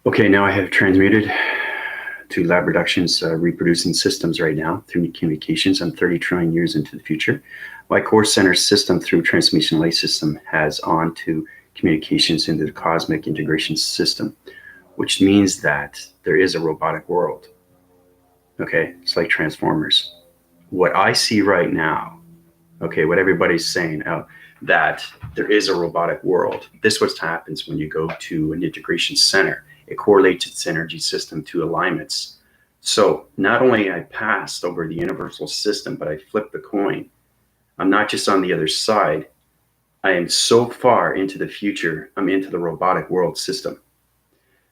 Okay, now I have transmuted to lab reductions, reproducing systems right now through communications. I'm 30 trillion years into the future. My core center system through transmission light system has on to communications into the cosmic integration system, which means that there is a robotic world. Okay, it's like Transformers. What I see right now, okay, what everybody's saying, that there is a robotic world. This what happens when you go to an integration center. It correlates its energy system to alignments. So not only I passed over the universal system, but I flipped the coin. I'm not just on the other side. I am so far into the future. I'm into the robotic world system.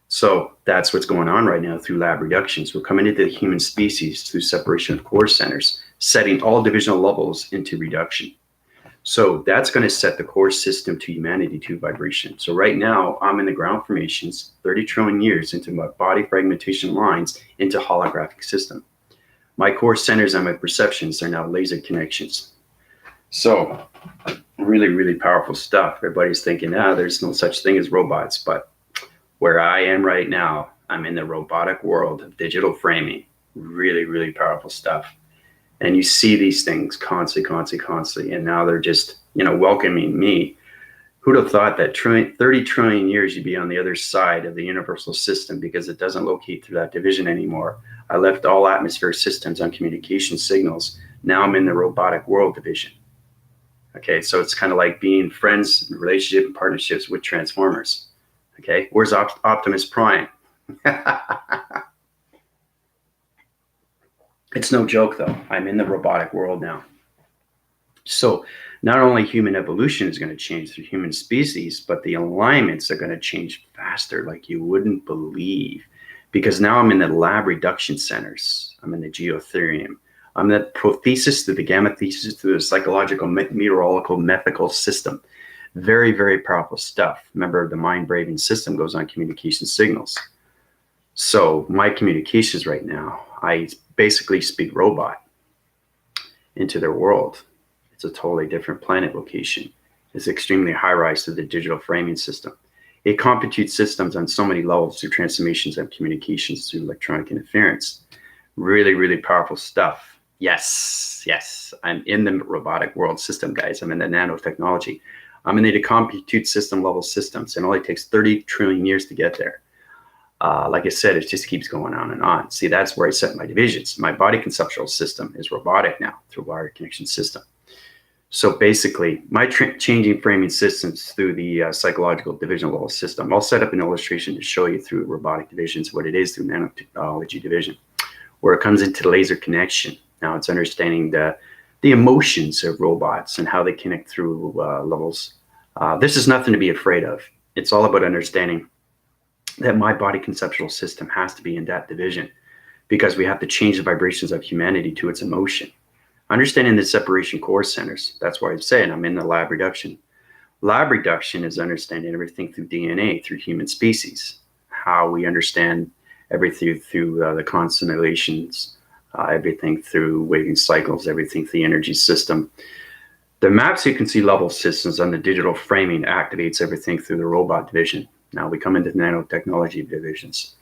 So that's what's going on right now through lab reductions. We're coming into the human species through separation of core centers, setting all divisional levels into reduction. So that's going to set the core system to humanity to vibration. So right now, I'm in the ground formations, 30 trillion years into my body fragmentation lines into holographic system. My core centers and my perceptions are now laser connections. So really, really powerful stuff. Everybody's thinking, there's no such thing as robots. But where I am right now, I'm in the robotic world of digital framing. Really, really powerful stuff. And you see these things constantly. And now they're just, welcoming me. Who'd have thought that 30 trillion years you'd be on the other side of the universal system because it doesn't locate through that division anymore. I left all atmospheric systems on communication signals. Now I'm in the robotic world division. Okay, so it's kind of like being friends, relationship, and partnerships with Transformers. Okay, where's Optimus Prime? It's no joke, though. I'm in the robotic world now. So not only human evolution is going to change through human species, but the alignments are going to change faster like you wouldn't believe. Because now I'm in the lab reduction centers. I'm in the geotherium. I'm the prothesis to the gamma thesis to the psychological, meteorological, methical system. Very, very powerful stuff. Remember, the mind-braving system goes on communication signals. So my communications right now, I basically speak robot into their world. It's a totally different planet location. It's extremely high rise to the digital framing system. It computes systems on so many levels through transformations and communications through electronic interference. Really, really powerful stuff. Yes, I'm in the robotic world system, guys. I'm in the nanotechnology. I'm in the compute system level systems. It only takes 30 trillion years to get there. Like I said, it just keeps going on and on. See, that's where I set my divisions. My body conceptual system is robotic now through wired connection system. So basically, my changing framing systems through the psychological division level system. I'll set up an illustration to show you through robotic divisions what it is through nanotechnology division, where it comes into the laser connection. Now it's understanding the emotions of robots and how they connect through levels. This is nothing to be afraid of. It's all about understanding that my body conceptual system has to be in that division because we have to change the vibrations of humanity to its emotion. Understanding the separation core centers, that's why I'm saying I'm in the lab reduction. Lab reduction is understanding everything through DNA, through human species, how we understand everything through the constellations, everything through waving cycles, everything through the energy system. The map sequency level systems on the digital framing activates everything through the robot division. Now we come into nanotechnology divisions.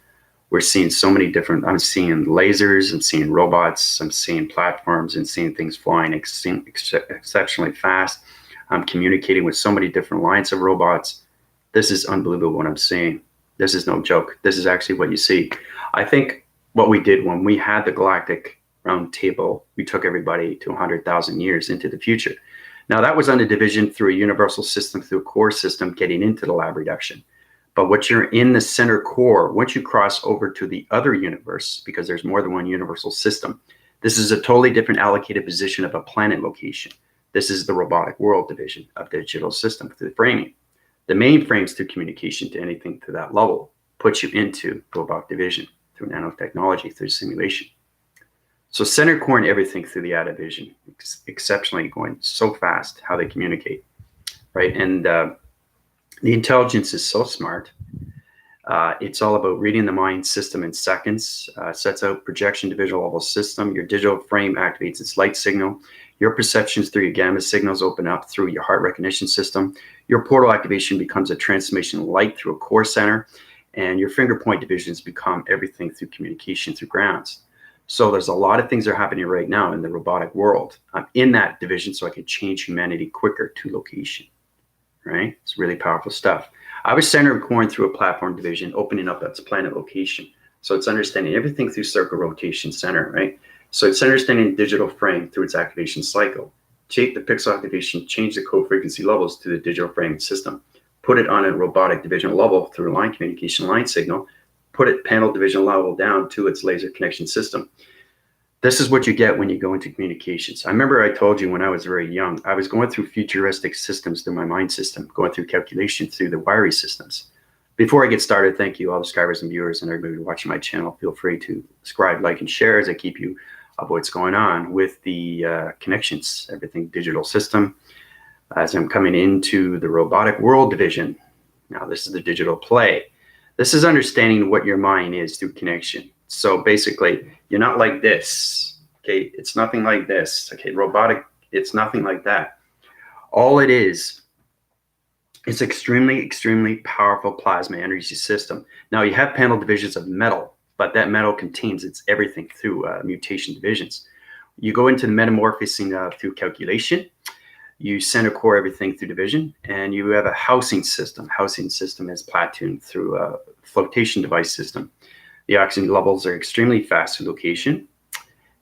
We're seeing so many different, I'm seeing lasers, I'm seeing robots, I'm seeing platforms and seeing things flying exceptionally fast. I'm communicating with so many different lines of robots. This is unbelievable what I'm seeing. This is no joke. This is actually what you see. I think what we did when we had the galactic round table, we took everybody to 100,000 years into the future. Now that was on a division through a universal system, through a core system, getting into the lab reduction. But what you're in the center core, once you cross over to the other universe, because there's more than one universal system, this is a totally different allocated position of a planet location. This is the robotic world division of the digital system through the framing. The mainframes through communication to anything to that level puts you into robotic division through nanotechnology, through simulation. So center core and everything through the division, exceptionally going so fast how they communicate, right? And the intelligence is so smart. It's all about reading the mind system in seconds, sets out projection divisional level system. Your digital frame activates its light signal. Your perceptions through your gamma signals open up through your heart recognition system. Your portal activation becomes a transformation light through a core center. and your finger point divisions become everything through communication through grounds. So there's a lot of things that are happening right now in the robotic world. I'm in that division so I can change humanity quicker to location, right? It's really powerful stuff. I was centered going through a platform division, opening up its planet location. So it's understanding everything through circle rotation center, right? So it's understanding digital frame through its activation cycle. Take the pixel activation, change the code frequency levels to the digital framing system. Put it on a robotic division level through a line communication line signal. Put it panel division level down to its laser connection system. This is what you get when you go into communications. I remember I told you when I was very young, I was going through futuristic systems through my mind system, going through calculation through the wiring systems. Before I get started, thank you all the subscribers and viewers and everybody watching my channel. Feel free to subscribe, like, and share as I keep you of what's going on with the connections, everything digital system. As I'm coming into the robotic world division, now this is the digital play. This is understanding what your mind is through connection. So basically, you're not like this, okay? It's nothing like this, okay? Robotic, it's nothing like that. All it is, it's extremely, extremely powerful plasma energy system. Now you have panel divisions of metal, but that metal contains its everything through mutation divisions. You go into the metamorphosing through calculation. You center core everything through division, and you have a housing system. Housing system is platoon through a flotation device system. The oxygen levels are extremely fast through location.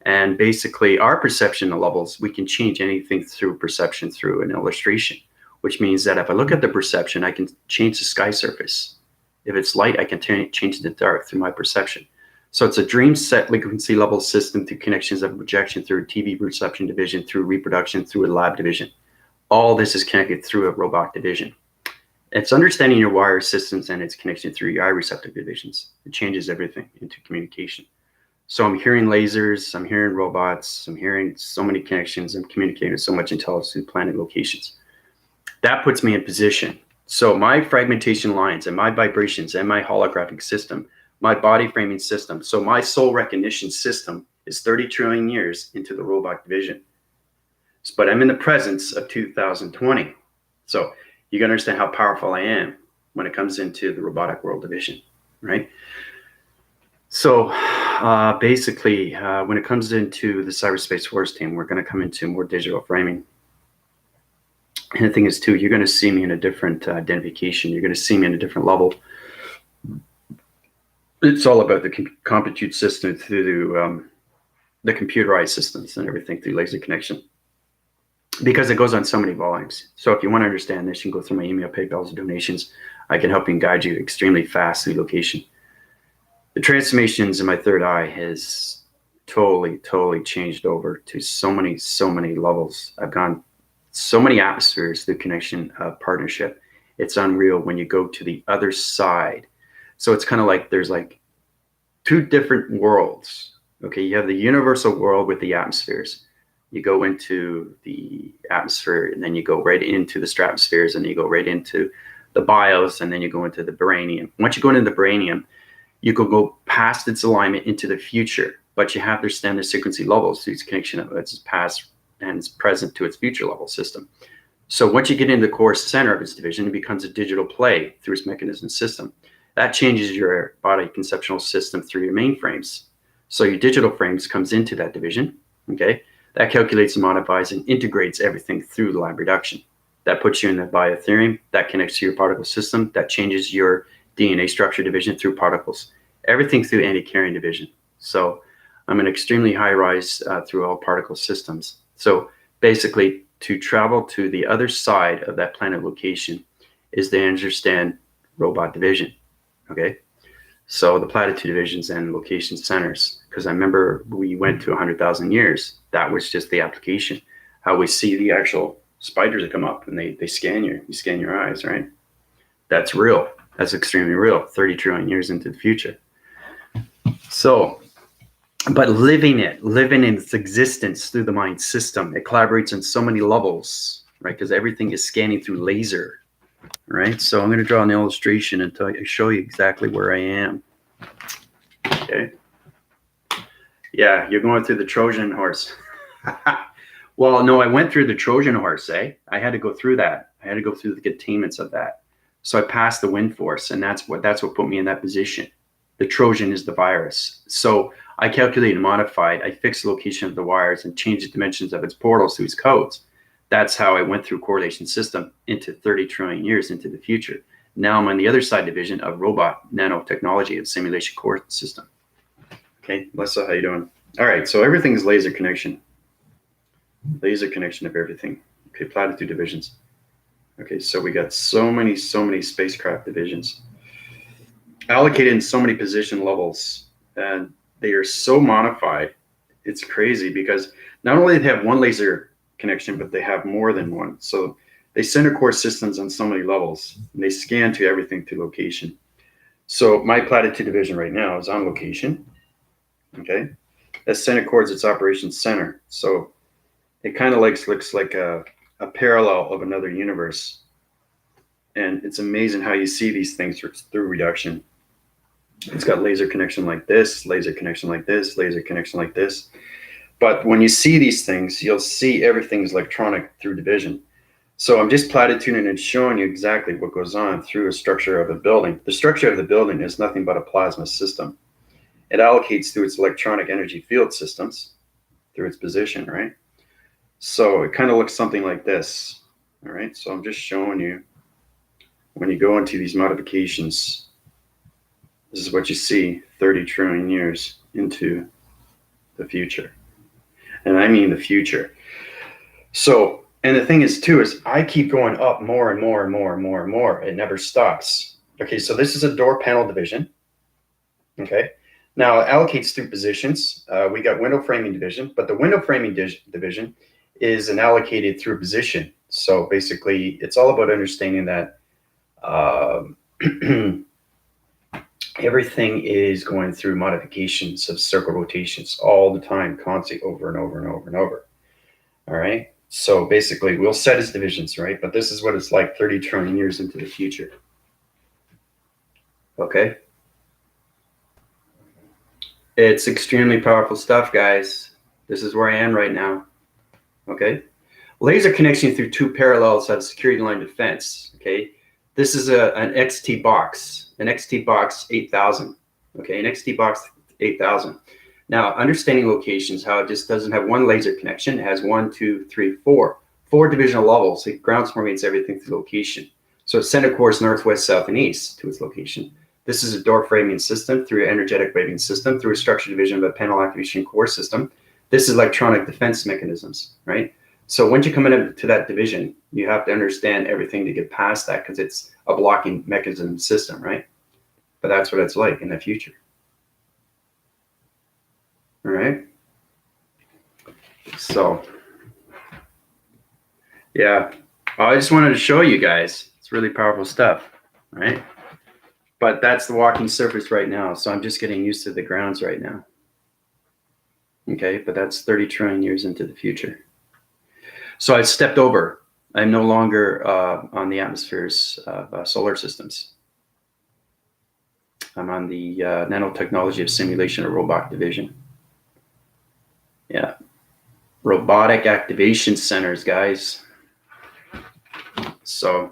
And basically our perception of levels, we can change anything through perception through an illustration, which means that if I look at the perception, I can change the sky surface. If it's light, I can change the dark through my perception. So it's a dream set frequency level system through connections of projection through TV reception division, through reproduction, through a lab division. All this is connected through a robot division. It's understanding your wire systems and its connection through your eye receptor divisions. It changes everything into communication. So I'm hearing lasers, I'm hearing robots, I'm hearing so many connections, I'm communicating with so much intelligence through planet locations. That puts me in position. So my fragmentation lines and my vibrations and my holographic system, my body framing system, so my soul recognition system is 30 trillion years into the robot division. But I'm in the presence of 2020. So you can understand how powerful I am when it comes into the robotic world division, right? So basically, when it comes into the cyberspace force team, we're going to come into more digital framing. And the thing is, too, you're going to see me in a different identification. You're going to see me in a different level. It's all about the compute system through the computerized systems and everything through laser connection, because it goes on so many volumes. So if you want to understand this, you can go through my email, PayPal's, donations. I can help you and guide you extremely fast through location. The transformations in my third eye has totally, totally changed over to so many levels. I've gone so many atmospheres through connection of partnership. It's unreal when you go to the other side. So it's kind of like there's like two different worlds. Okay, you have the universal world with the atmospheres. You go into the atmosphere, and then you go right into the stratospheres, and you go right into the bios, and then you go into the baranium. Once you go into the baranium, you can go past its alignment into the future, but you have to understand the frequency levels through its connection of its past and its present to its future level system. So once you get into the core center of its division, it becomes a digital play through its mechanism system. That changes your body conceptual system through your mainframes. So your digital frames comes into that division, okay? That calculates and modifies and integrates everything through the lab reduction. That puts you in the bioethereum, that connects to your particle system, that changes your DNA structure division through particles, everything through anti-carrying division. So I'm an extremely high rise through all particle systems. So basically, to travel to the other side of that planet location is to understand robot division, okay? So the platitude divisions and location centers, because I remember we went to 100,000 years. That was just the application, how we see the actual spiders that come up and they scan you scan your eyes, right? That's real. That's extremely real, 30 trillion years into the future. So, but living in its existence through the mind system, it collaborates on so many levels, right? Because everything is scanning through laser, right? So I'm going to draw an illustration and show you exactly where I am. Okay. Yeah, you're going through the Trojan horse. Well, no, I went through the Trojan horse, I had to go through that. I had to go through the containments of that. So I passed the wind force, and that's what put me in that position. The Trojan is the virus. So I calculated and modified. I fixed the location of the wires and changed the dimensions of its portals to its codes. That's how I went through correlation system into 30 trillion years into the future. Now I'm on the other side division of robot nanotechnology and simulation core system. Okay, Melissa, how you doing? All right, so everything is laser connection. Laser connection of everything. Okay, platitude divisions. Okay, so we got so many spacecraft divisions allocated in so many position levels, and they are so modified. It's crazy because not only do they have one laser connection, but they have more than one. So they center core systems on so many levels, and they scan to everything to location. So my platitude division right now is on location. Okay, that center core is its operations center. So it kind of looks like a parallel of another universe. And it's amazing how you see these things through reduction. It's got laser connection like this, laser connection like this, laser connection like this. But when you see these things, you'll see everything's electronic through division. So I'm just platituding and showing you exactly what goes on through a structure of a building. The structure of the building is nothing but a plasma system. It allocates through its electronic energy field systems, through its position, right? So it kind of looks something like this, all right? So I'm just showing you when you go into these modifications, this is what you see 30 trillion years into the future. And I mean the future. So, and the thing is too, is I keep going up more and more and more and more and more. It never stops. Okay, so this is a door panel division. Okay, now it allocates through positions. We got window framing division, but the window framing division is an allocated through position. So basically, it's all about understanding that everything is going through modifications of circle rotations all the time, constantly over and over and over and over. All right. So basically, we'll set as divisions, right? But this is what it's like 30 trillion years into the future. Okay. It's extremely powerful stuff, guys. This is where I am right now. Okay. Laser connection through two parallels of security line defense. Okay. This is an XT box, an XT box 8000. Okay. An XT box 8000. Now, understanding locations, how it just doesn't have one laser connection. It has 1, 2, 3, 4. 4 divisional levels. It ground formulates everything through location. So its center core is north, west, south, and east to its location. This is a door framing system through an energetic waving system through a structure division of a panel activation core system. This is electronic defense mechanisms, right? So once you come into that division, you have to understand everything to get past that because it's a blocking mechanism system, right? But that's what it's like in the future. All right. So, yeah, I just wanted to show you guys. It's really powerful stuff, right? But that's the walking surface right now. So I'm just getting used to the grounds right now. Okay, but that's 30 trillion years into the future. So I've stepped over. I'm no longer on the atmospheres of solar systems. I'm on the nanotechnology of simulation or robot division. Yeah. Robotic activation centers, guys. So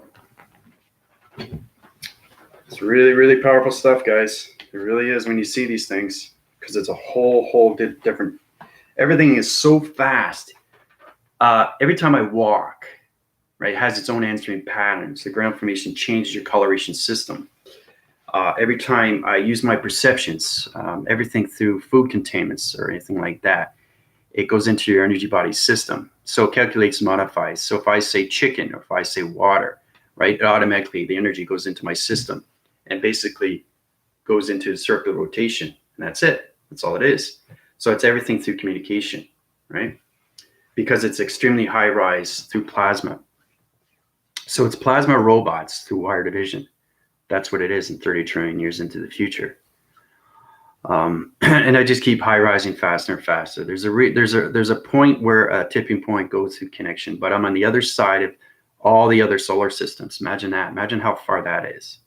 it's really, really powerful stuff, guys. It really is when you see these things, because it's a whole different, everything is so fast. Every time I walk, right, it has its own answering patterns. The ground formation changes your coloration system. Every time I use my perceptions, everything through food containments or anything like that, it goes into your energy body system. So it calculates and modifies. So if I say chicken or if I say water, right, automatically the energy goes into my system and basically goes into circular rotation. And that's it. That's all it is. So it's everything through communication, right? Because it's extremely high rise through plasma. So it's plasma robots through wire division. That's what it is in 30 trillion years into the future. And I just keep high rising faster and faster. There's a point where a tipping point goes to connection, but I'm on the other side of all the other solar systems. Imagine that. Imagine how far that is.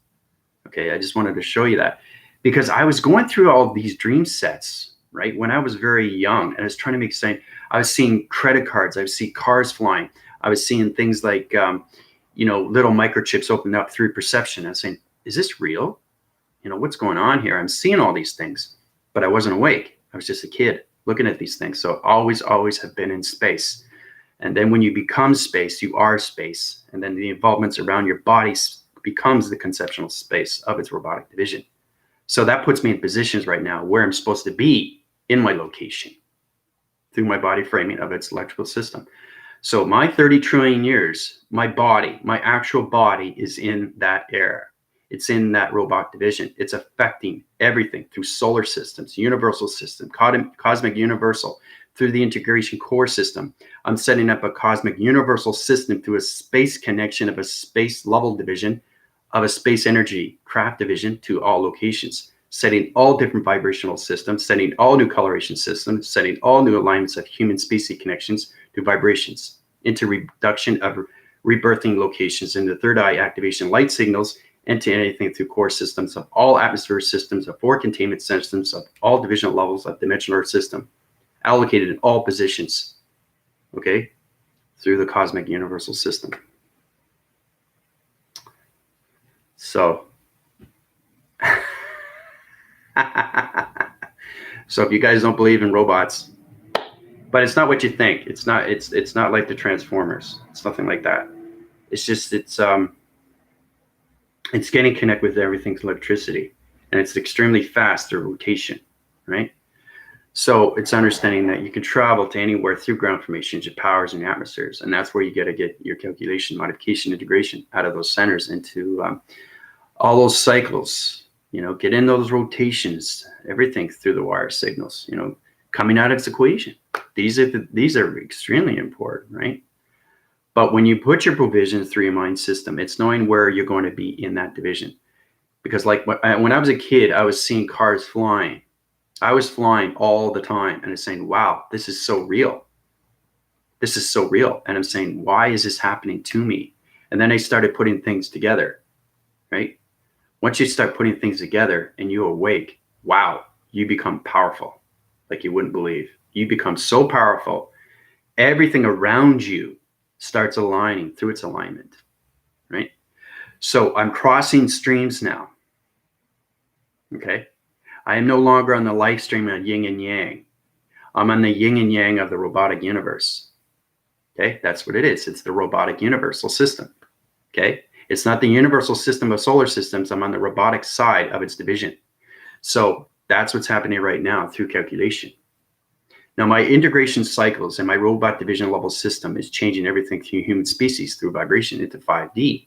Okay, I just wanted to show you that because I was going through all these dream sets, right? When I was very young, and I was trying to make sense. I was seeing credit cards. I was seeing cars flying. I was seeing things like, little microchips opened up through perception. I'm saying, is this real? What's going on here? I'm seeing all these things, but I wasn't awake. I was just a kid looking at these things. So always have been in space. And then when you become space, you are space. And then the involvements around your body becomes the conceptual space of its robotic division. So that puts me in positions right now where I'm supposed to be in my location through my body framing of its electrical system. So my 30 trillion years, my body, my actual body is in that era. It's in that robot division. It's affecting everything through solar systems, universal system, cosmic universal, through the integration core system. I'm setting up a cosmic universal system through a space connection of a space level division of a space energy craft division to all locations, setting all different vibrational systems, setting all new coloration systems, setting all new alignments of human species connections to vibrations, into reduction of rebirthing locations, into third eye activation light signals, and to anything through core systems of all atmosphere systems, of 4 containment systems, of all divisional levels of dimensional earth system, allocated in all positions, okay, through the cosmic universal system. So, so if you guys don't believe in robots, but it's not what you think. It's not like the Transformers. It's nothing like that. It's just, it's getting connected with everything's electricity, and it's extremely fast through rotation, right? So it's understanding that you can travel to anywhere through ground formations, your powers and your atmospheres, and that's where you got to get your calculation, modification, integration out of those centers into all those cycles. Get in those rotations, everything through the wire signals. Coming out of its equation. These are extremely important, right? But when you put your provisions through your mind system, it's knowing where you're going to be in that division. Because like when I was a kid, I was seeing cars flying. I was flying all the time, and I'm saying, wow, this is so real. This is so real. And I'm saying, why is this happening to me? And then I started putting things together, right? Once you start putting things together and you awake, wow, you become powerful like you wouldn't believe. You become so powerful. Everything around you starts aligning through its alignment, right? So I'm crossing streams now, okay? I am no longer on the life stream of yin and yang. I'm on the yin and yang of the robotic universe, okay? That's what it is. It's the robotic universal system, okay? It's not the universal system of solar systems. I'm on the robotic side of its division. So that's what's happening right now through calculation. Now, my integration cycles and my robot division level system is changing everything through human species through vibration into 5D.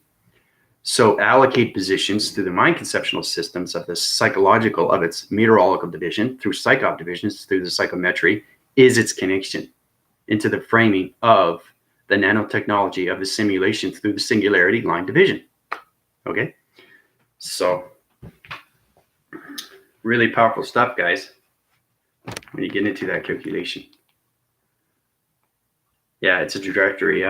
So allocate positions through the mind conceptual systems of the psychological of its meteorological division through psychop divisions through the psychometry is its connection into the framing of the nanotechnology of the simulation through the singularity line division. Okay, so really powerful stuff, guys, when you get into that calculation. Yeah, it's a trajectory.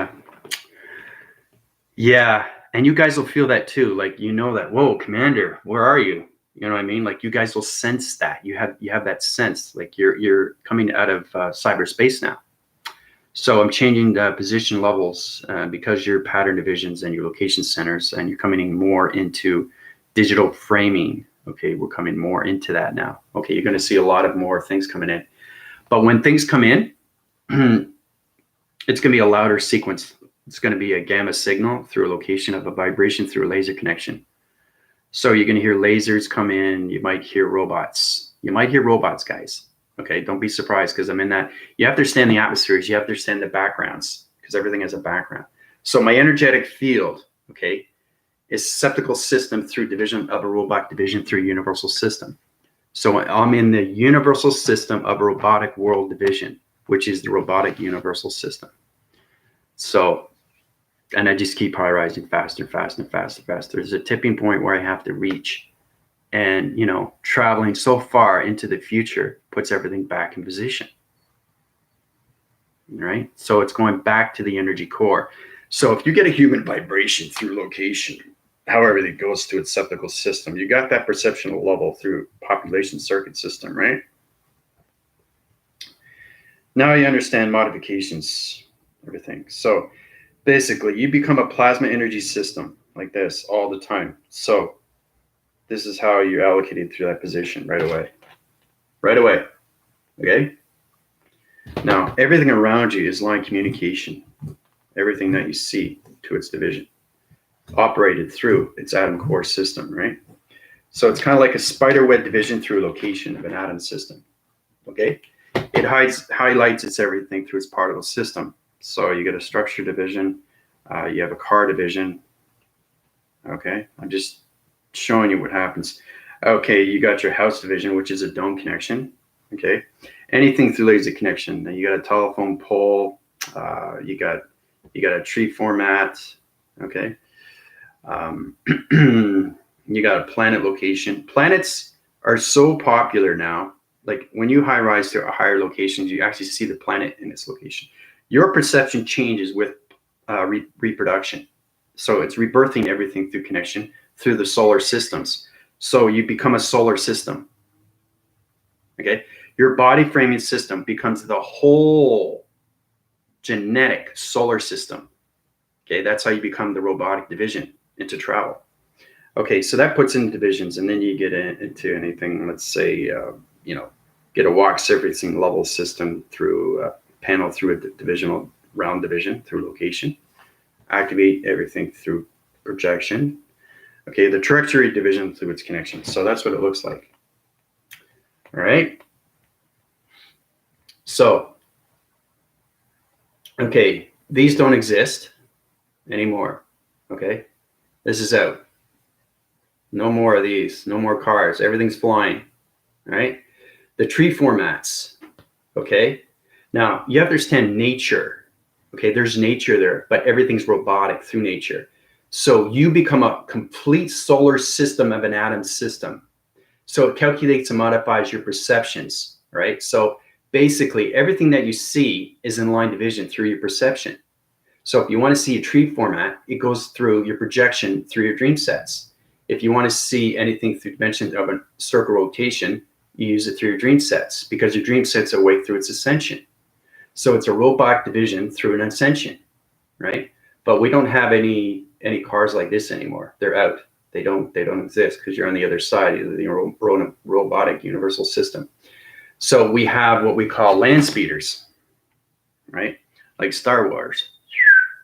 Yeah, and you guys will feel that too. Like, that, whoa, Commander, where are you? You know what I mean? Like, you guys will sense that. You have that sense, like you're coming out of cyberspace now. So I'm changing the position levels because your pattern divisions and your location centers, and you're coming in more into digital framing. Okay, we're coming more into that now. Okay, you're going to see a lot of more things coming in. But when things come in, it's going to be a louder sequence. It's going to be a gamma signal through a location of a vibration through a laser connection. So you're going to hear lasers come in. You might hear robots. You might hear robots, guys. Okay, don't be surprised because I'm in that. You have to understand the atmospheres. You have to understand the backgrounds because everything has a background. So my energetic field, okay, is septical system through division of a robot division through universal system. So I'm in the universal system of a robotic world division, which is the robotic universal system. So, and I just keep rising faster, faster, faster, faster. There's a tipping point where I have to reach. And, traveling so far into the future puts everything back in position, right? So it's going back to the energy core. So if you get a human vibration through location, however it goes to its septical system, you got that perceptual level through population circuit system, right? Now you understand modifications, everything. So basically, you become a plasma energy system like this all the time. So this is how you're allocated through that position right away. Right away. Okay? Now, everything around you is line communication. Everything that you see to its division, operated through its atom core system, right? So it's kind of like a spider web division through a location of an atom system. Okay? It highlights its everything through its particle system. So you get a structure division, you have a car division. Okay, I'm just showing you what happens. Okay, you got your house division, which is a dome connection. Okay, anything through laser connection. Now you got a telephone pole. You got a tree format. Okay, you got a planet location. Planets are so popular now. Like when you high rise to higher locations, you actually see the planet in its location. Your perception changes with reproduction. So it's rebirthing everything through connection through the solar systems. So you become a solar system. Okay, your body framing system becomes the whole genetic solar system. Okay, that's how you become the robotic division into travel. Okay, so that puts in divisions, and then you get into anything. Let's say get a walk surfacing level system through a panel through a divisional round division through location. Activate everything through projection. Okay, the trajectory division through its connection. So that's what it looks like. All right. So, okay, these don't exist anymore. Okay, this is out. No more of these. No more cars. Everything's flying. All right. The tree formats. Okay. Now you have to understand nature. Okay, there's nature there, but everything's robotic through nature. So you become a complete solar system of an atom system. So it calculates and modifies your perceptions, right? So basically everything that you see is in line division through your perception. So if you want to see a tree format, it goes through your projection through your dream sets. If you want to see anything through dimension of a circle rotation, you use it through your dream sets because your dream sets awake through its ascension. So it's a robotic division through an ascension, right? But we don't have any cars like this anymore. They're out. They don't exist because you're on the other side of the robotic universal system. So we have what we call land speeders, right? Like Star Wars,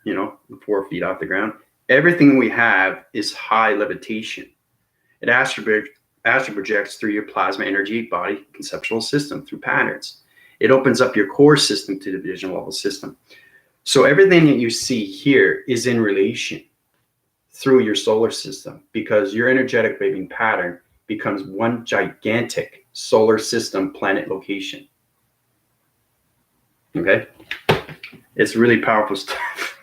4 feet off the ground. Everything we have is high levitation. It astral projects through your plasma energy body conceptual system through patterns. It opens up your core system to the division level system. So everything that you see here is in relation through your solar system because your energetic waving pattern becomes one gigantic solar system planet location. Okay? It's really powerful stuff.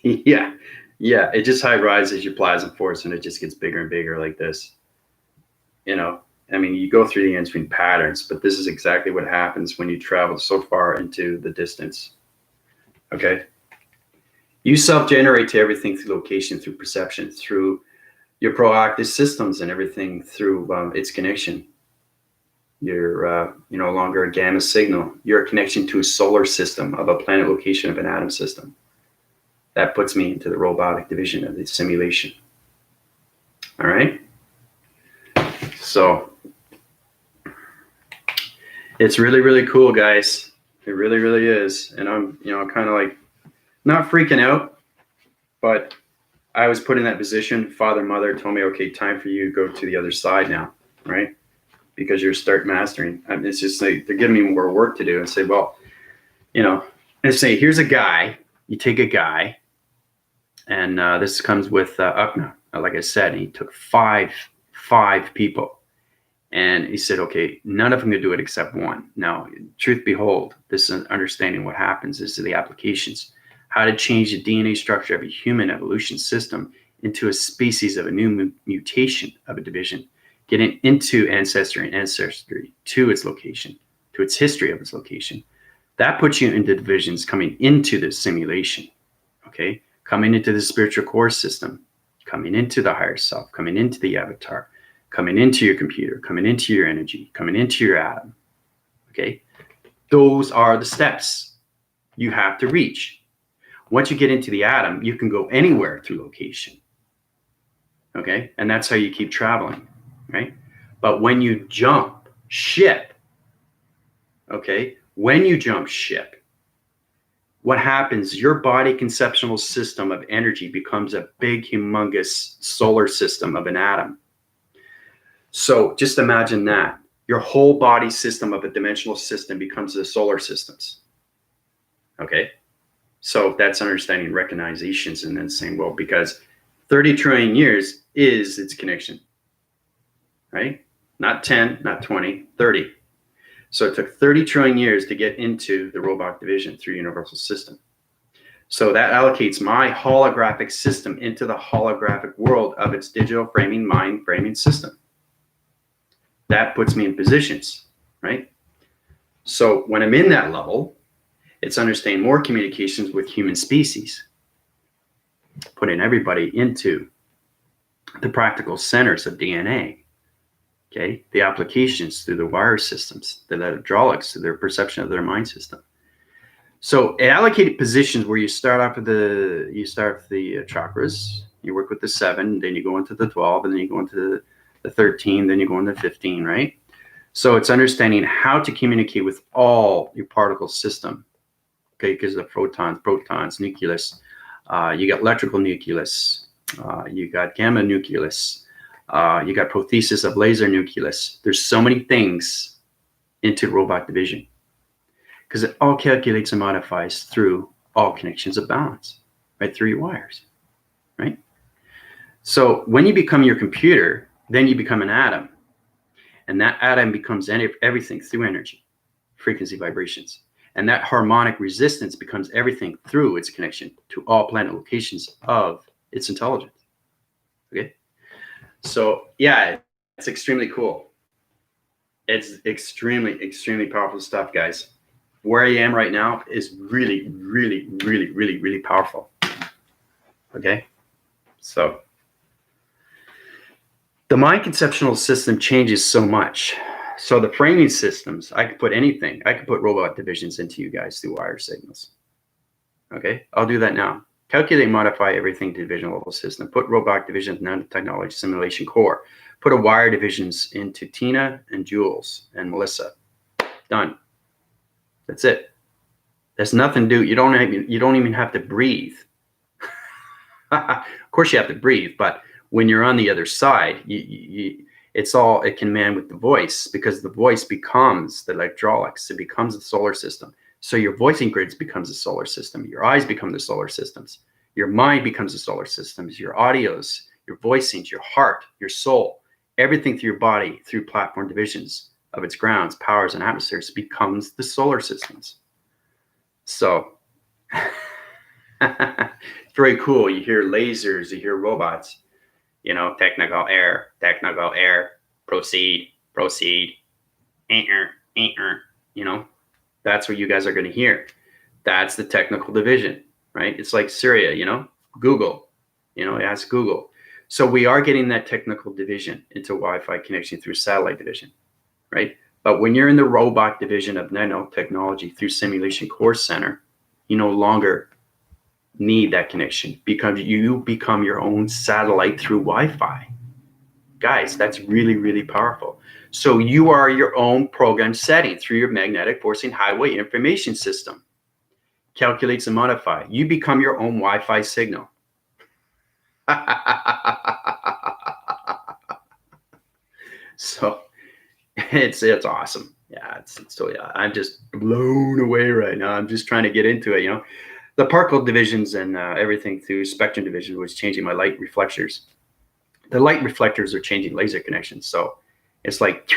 Yeah. It just high rises your plasma force and it just gets bigger and bigger like this. You go through the in-between patterns, but this is exactly what happens when you travel so far into the distance. Okay? You self-generate to everything through location, through perception, through your proactive systems and everything through its connection. You're no longer a gamma signal. You're a connection to a solar system of a planet location of an atom system. That puts me into the robotic division of the simulation. All right? So it's really, really cool, guys. It really, really is. And I'm, kind of like not freaking out, but I was put in that position. Father, mother told me, okay, time for you to go to the other side now, right? Because you're start mastering. It's just like they're giving me more work to do and say, well, and say, here's a guy. You take a guy, and this comes with Ukna. Like I said, he took five people. And he said, okay, none of them can do it except one. Now, truth behold, this is understanding what happens. This is the applications. How to change the DNA structure of a human evolution system into a species of a new mutation of a division, getting into ancestry to its location, to its history of its location. That puts you into divisions coming into the simulation, okay? Coming into the spiritual core system, coming into the higher self, coming into the avatar, coming into your computer, coming into your energy, coming into your atom. Okay? Those are the steps. you have to reach. Once you get into the atom, you can go anywhere through location. Okay? And that's how you keep traveling, right? But when you jump ship, okay, when you jump ship, what happens? Your body conceptual system of energy becomes a big, humongous solar system of an atom. So just imagine that. Your whole body system of a dimensional system becomes the solar systems. Okay? So that's understanding recognizations and then saying, well, because 30 trillion years is its connection, right? Not 10, not 20, 30. So it took 30 trillion years to get into the robotic division through universal system. So that allocates my holographic system into the holographic world of its digital framing, mind framing system. That puts me in positions, right? So when I'm in that level, it's understanding more communications with human species, putting everybody into the practical centers of DNA, okay? The applications through the wire systems, the hydraulics, through their perception of their mind system. So it allocated positions where you start off with the chakras, you work with the 7, then you go into the 12, and then you go into the 13, then you go into 15, right? So it's understanding how to communicate with all your particle system, okay? Because the protons, nucleus, you got electrical nucleus, you got gamma nucleus, you got prothesis of laser nucleus. There's so many things into robot division because it all calculates and modifies through all connections of balance, right? Through your wires, right? So when you become your computer, then you become an atom. And that atom becomes everything through energy, frequency, vibrations. And that harmonic resistance becomes everything through its connection to all planet locations of its intelligence. Okay? So, yeah, it's extremely cool. It's extremely, extremely powerful stuff, guys. Where I am right now is really, really, really, really, really powerful. Okay? So, the mind conceptual system changes so much. So the framing systems, I could put anything. I could put robot divisions into you guys through wire signals. Okay, I'll do that now. Calculate and modify everything to division level system. Put robot divisions, nanotechnology, simulation core. Put a wire divisions into Tina and Jules and Melissa. Done. That's it. There's nothing to do. You don't even have to breathe. Of course you have to breathe, but when you're on the other side, it can man with the voice, because the voice becomes the hydraulics. It becomes the solar system. So your voicing grids becomes the solar system. Your eyes become the solar systems. Your mind becomes the solar systems. Your audios, your voicings, your heart, your soul, everything through your body, through platform divisions of its grounds, powers, and atmospheres becomes the solar systems. So it's very cool. You hear lasers, you hear robots. You know, technical error, proceed, you know, that's what you guys are going to hear. That's the technical division, right? It's like Syria, you know, Google, you know, ask Google. So we are getting that technical division into Wi-Fi connection through satellite division, right? But when you're in the robot division of nanotechnology through simulation core center, you no longer need that connection because you become your own satellite through Wi-Fi. Guys, that's really, really powerful. So you are your own program setting through your magnetic forcing highway information system. Calculates and modify. You become your own Wi-Fi signal. So it's awesome. Yeah, it's totally, I'm just blown away right now. I'm just trying to get into it, you know. The particle divisions and everything through spectrum division was changing my light reflectors. The light reflectors are changing laser connections. So it's like,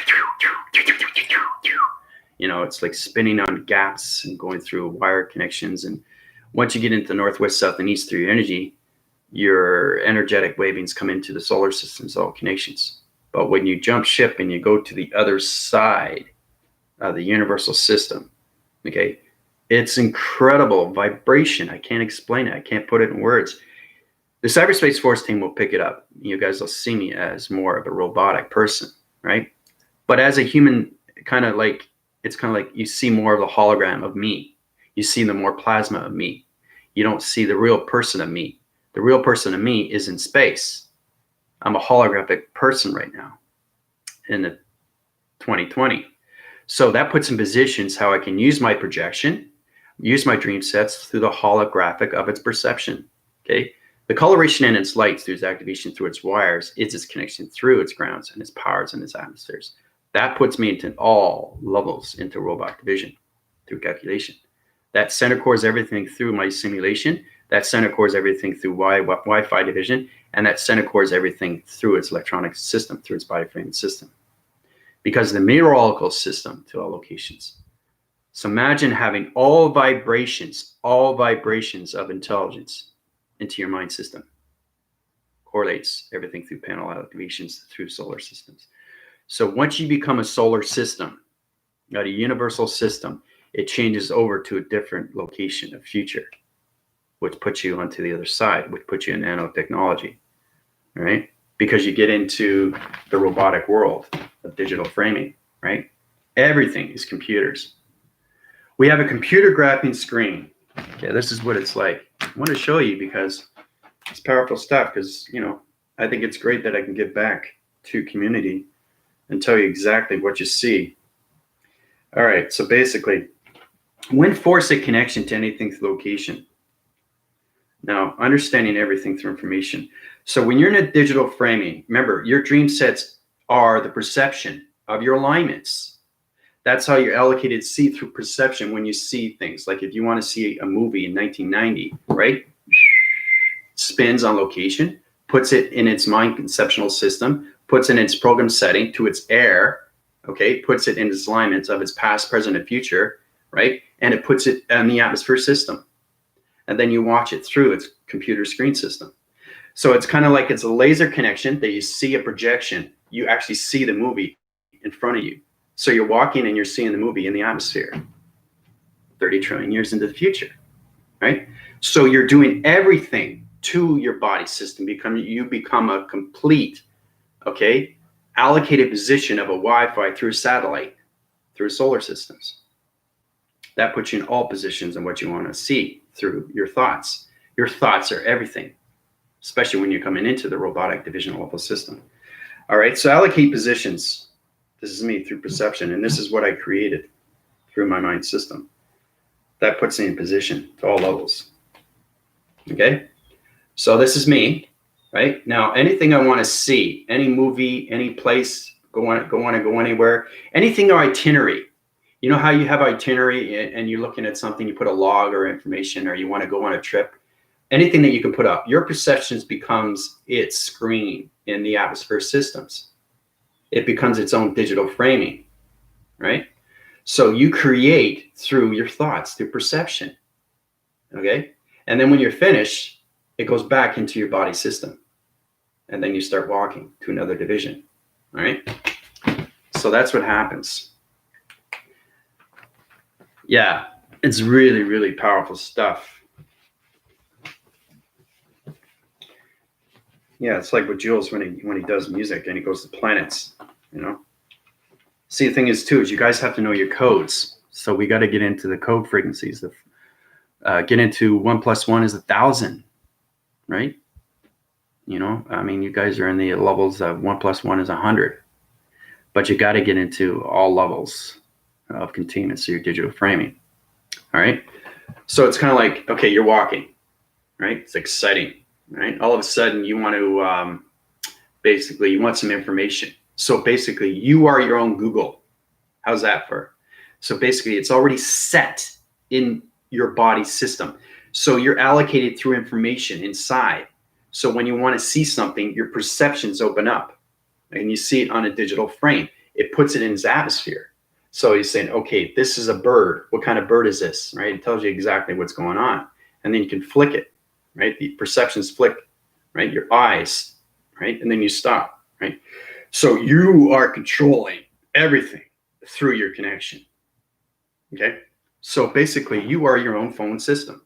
you know, it's like spinning on gaps and going through wire connections. And once you get into northwest, south, and east through your energy, your energetic wavings come into the solar systems, all connections. But when you jump ship and you go to the other side of the universal system, okay, it's incredible vibration. I can't explain it. I can't put it in words. The cyberspace force team will pick it up. You guys will see me as more of a robotic person, right? But as a human, it's kind of like you see more of a hologram of me. You see the more plasma of me. You don't see the real person of me. The real person of me is in space. I'm a holographic person right now in the 2020. So that puts in positions how I can use my projection, use my dream sets through the holographic of its perception. Okay. The coloration in its lights through its activation through its wires is its connection through its grounds and its powers and its atmospheres. That puts me into all levels into robotic vision through calculation. That center cores everything through my simulation. That center cores everything through Wi-Fi division. And that center cores everything through its electronic system, through its body framing system. Because the meteorological system to all locations. So imagine having all vibrations of intelligence into your mind system. Correlates everything through panel activations through solar systems. So once you become a solar system, not a universal system, it changes over to a different location of future, which puts you onto the other side, which puts you in nanotechnology, right? Because you get into the robotic world of digital framing, right? Everything is computers. We have a computer graphing screen. Okay, this is what it's like. I want to show you because it's powerful stuff because, you know, I think it's great that I can give back to community and tell you exactly what you see. All right, so basically, when force a connection to anything through location. Now, understanding everything through information. So when you're in a digital framing, remember, your dream sets are the perception of your alignments. That's how you're allocated see through perception when you see things. Like if you want to see a movie in 1990, right? Spins on location, puts it in its mind conceptual system, puts in its program setting to its air, okay? Puts it in its alignments of its past, present, and future, right? And it puts it in the atmosphere system. And then you watch it through its computer screen system. So it's kind of like it's a laser connection that you see a projection. You actually see the movie in front of you. So you're walking and you're seeing the movie in the atmosphere 30 trillion years into the future, right? So you're doing everything to your body system. You become a complete, okay, allocated position of a Wi-Fi through a satellite, through solar systems. That puts you in all positions and what you want to see through your thoughts. Your thoughts are everything, especially when you're coming into the robotic divisional level system. All right, so allocate positions. This is me through perception, and this is what I created through my mind system. That puts me in position to all levels. Okay, so this is me, right? Now, anything I want to see, any movie, any place, go anywhere, anything or itinerary. You know how you have itinerary and you're looking at something, you put a log or information, or you want to go on a trip, anything that you can put up, your perceptions becomes its screen in the atmosphere systems. It becomes its own digital framing, right? So you create through your thoughts, through perception, okay? And then when you're finished, it goes back into your body system. And then you start walking to another division, all right? So that's what happens. Yeah, it's really, really powerful stuff. Yeah, it's like with Jules when he does music and he goes to planets, you know. See, the thing is too is you guys have to know your codes. So we got to get into the code frequencies. Get into 1 + 1 is 1,000, right? You know, I mean, you guys are in the levels of 1 + 1 is 100, but you got to get into all levels of containment. So your digital framing. All right. So it's kind of like, okay, you're walking, right? It's exciting, right? All of a sudden you want to, basically you want some information. So basically you are your own Google. How's that for? So basically it's already set in your body system. So you're allocated through information inside. So when you want to see something, your perceptions open up and you see it on a digital frame. It puts it in its atmosphere. So he's saying, okay, this is a bird. What kind of bird is this, right? It tells you exactly what's going on. And then you can flick it, right? The perceptions flick, right? Your eyes, right? And then you stop, right? So you are controlling everything through your connection, okay? So basically, you are your own phone system.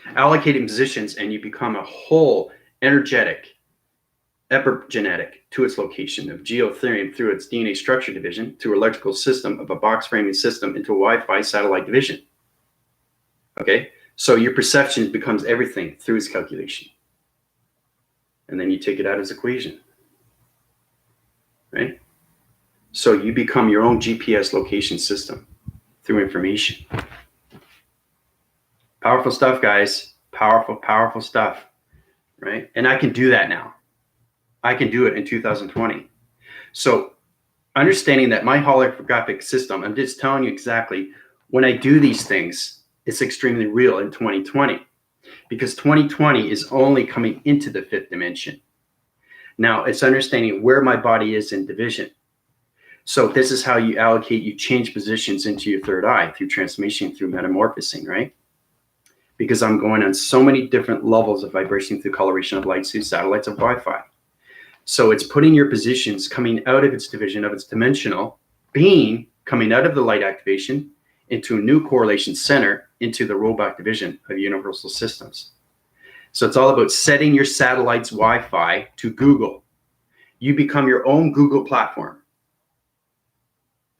Allocating positions and you become a whole energetic epigenetic to its location of geotherium through its DNA structure division through electrical system of a box framing system into Wi-Fi satellite division. Okay, so your perception becomes everything through its calculation. And then you take it out as equation, right? So you become your own GPS location system through information. Powerful stuff, guys. Powerful, powerful stuff, right? And I can do that now. I can do it in 2020. So understanding that my holographic system, I'm just telling you exactly, when I do these things, it's extremely real in 2020, because 2020 is only coming into the fifth dimension. Now it's understanding where my body is in division. So this is how you allocate, you change positions into your third eye through transformation, through metamorphosing, right? Because I'm going on so many different levels of vibration through coloration of light through satellites of Wi-Fi. So it's putting your positions coming out of its division of its dimensional being, coming out of the light activation into a new correlation center into the robot division of universal systems. So it's all about setting your satellite's Wi-Fi to Google. You become your own Google platform.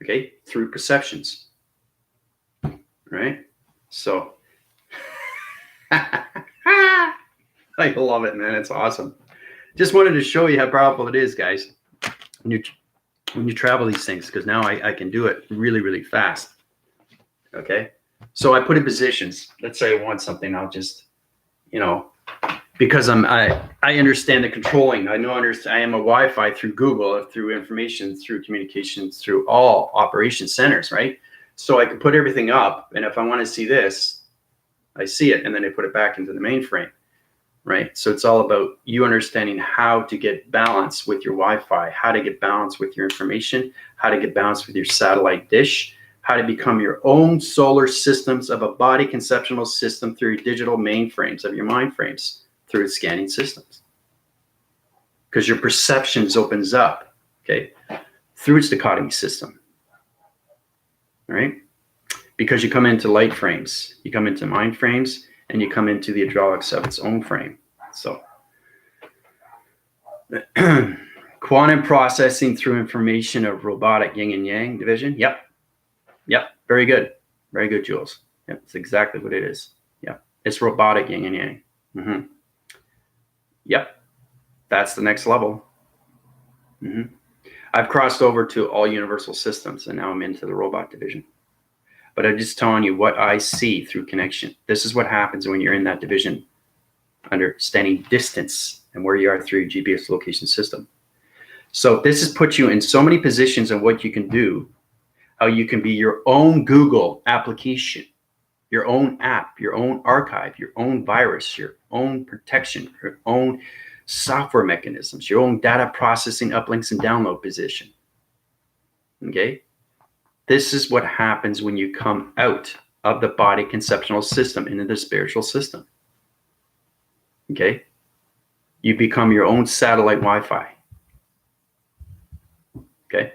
Okay, through perceptions, right? So I love it, man. It's awesome. Just wanted to show you how powerful it is, guys, when you travel these things, because now I can do it really, really fast. Okay, so I put in positions. Let's say I want something, I'll just, because I understand the controlling. I am a Wi-Fi through Google, through information, through communications, through all operation centers, right? So I can put everything up, and if I want to see this, I see it, and then I put it back into the mainframe, right? So it's all about you understanding how to get balance with your Wi-Fi, how to get balance with your information, how to get balance with your satellite dish, how to become your own solar systems of a body conceptual system through your digital mainframes of your mind frames, through its scanning systems. Because your perceptions opens up, okay, through its dichotomy system, all right? Because you come into light frames, you come into mind frames, and you come into the hydraulics of its own frame. So quantum processing through information of robotic yin and yang division. Yep. Very good. Very good, Jules. Yep. It's exactly what it is. Yeah. It's robotic yin and yang. Mm-hmm. Yep. That's the next level. Mm-hmm. I've crossed over to all universal systems, and now I'm into the robot division. But I'm just telling you what I see through connection. This is what happens when you're in that division, understanding distance and where you are through your GPS location system. So this has put you in so many positions of what you can do, how you can be your own Google application, your own app, your own archive, your own virus, your own protection, your own software mechanisms, your own data processing uplinks and download position. Okay? This is what happens when you come out of the body conceptual system into the spiritual system. Okay? You become your own satellite Wi-Fi. Okay?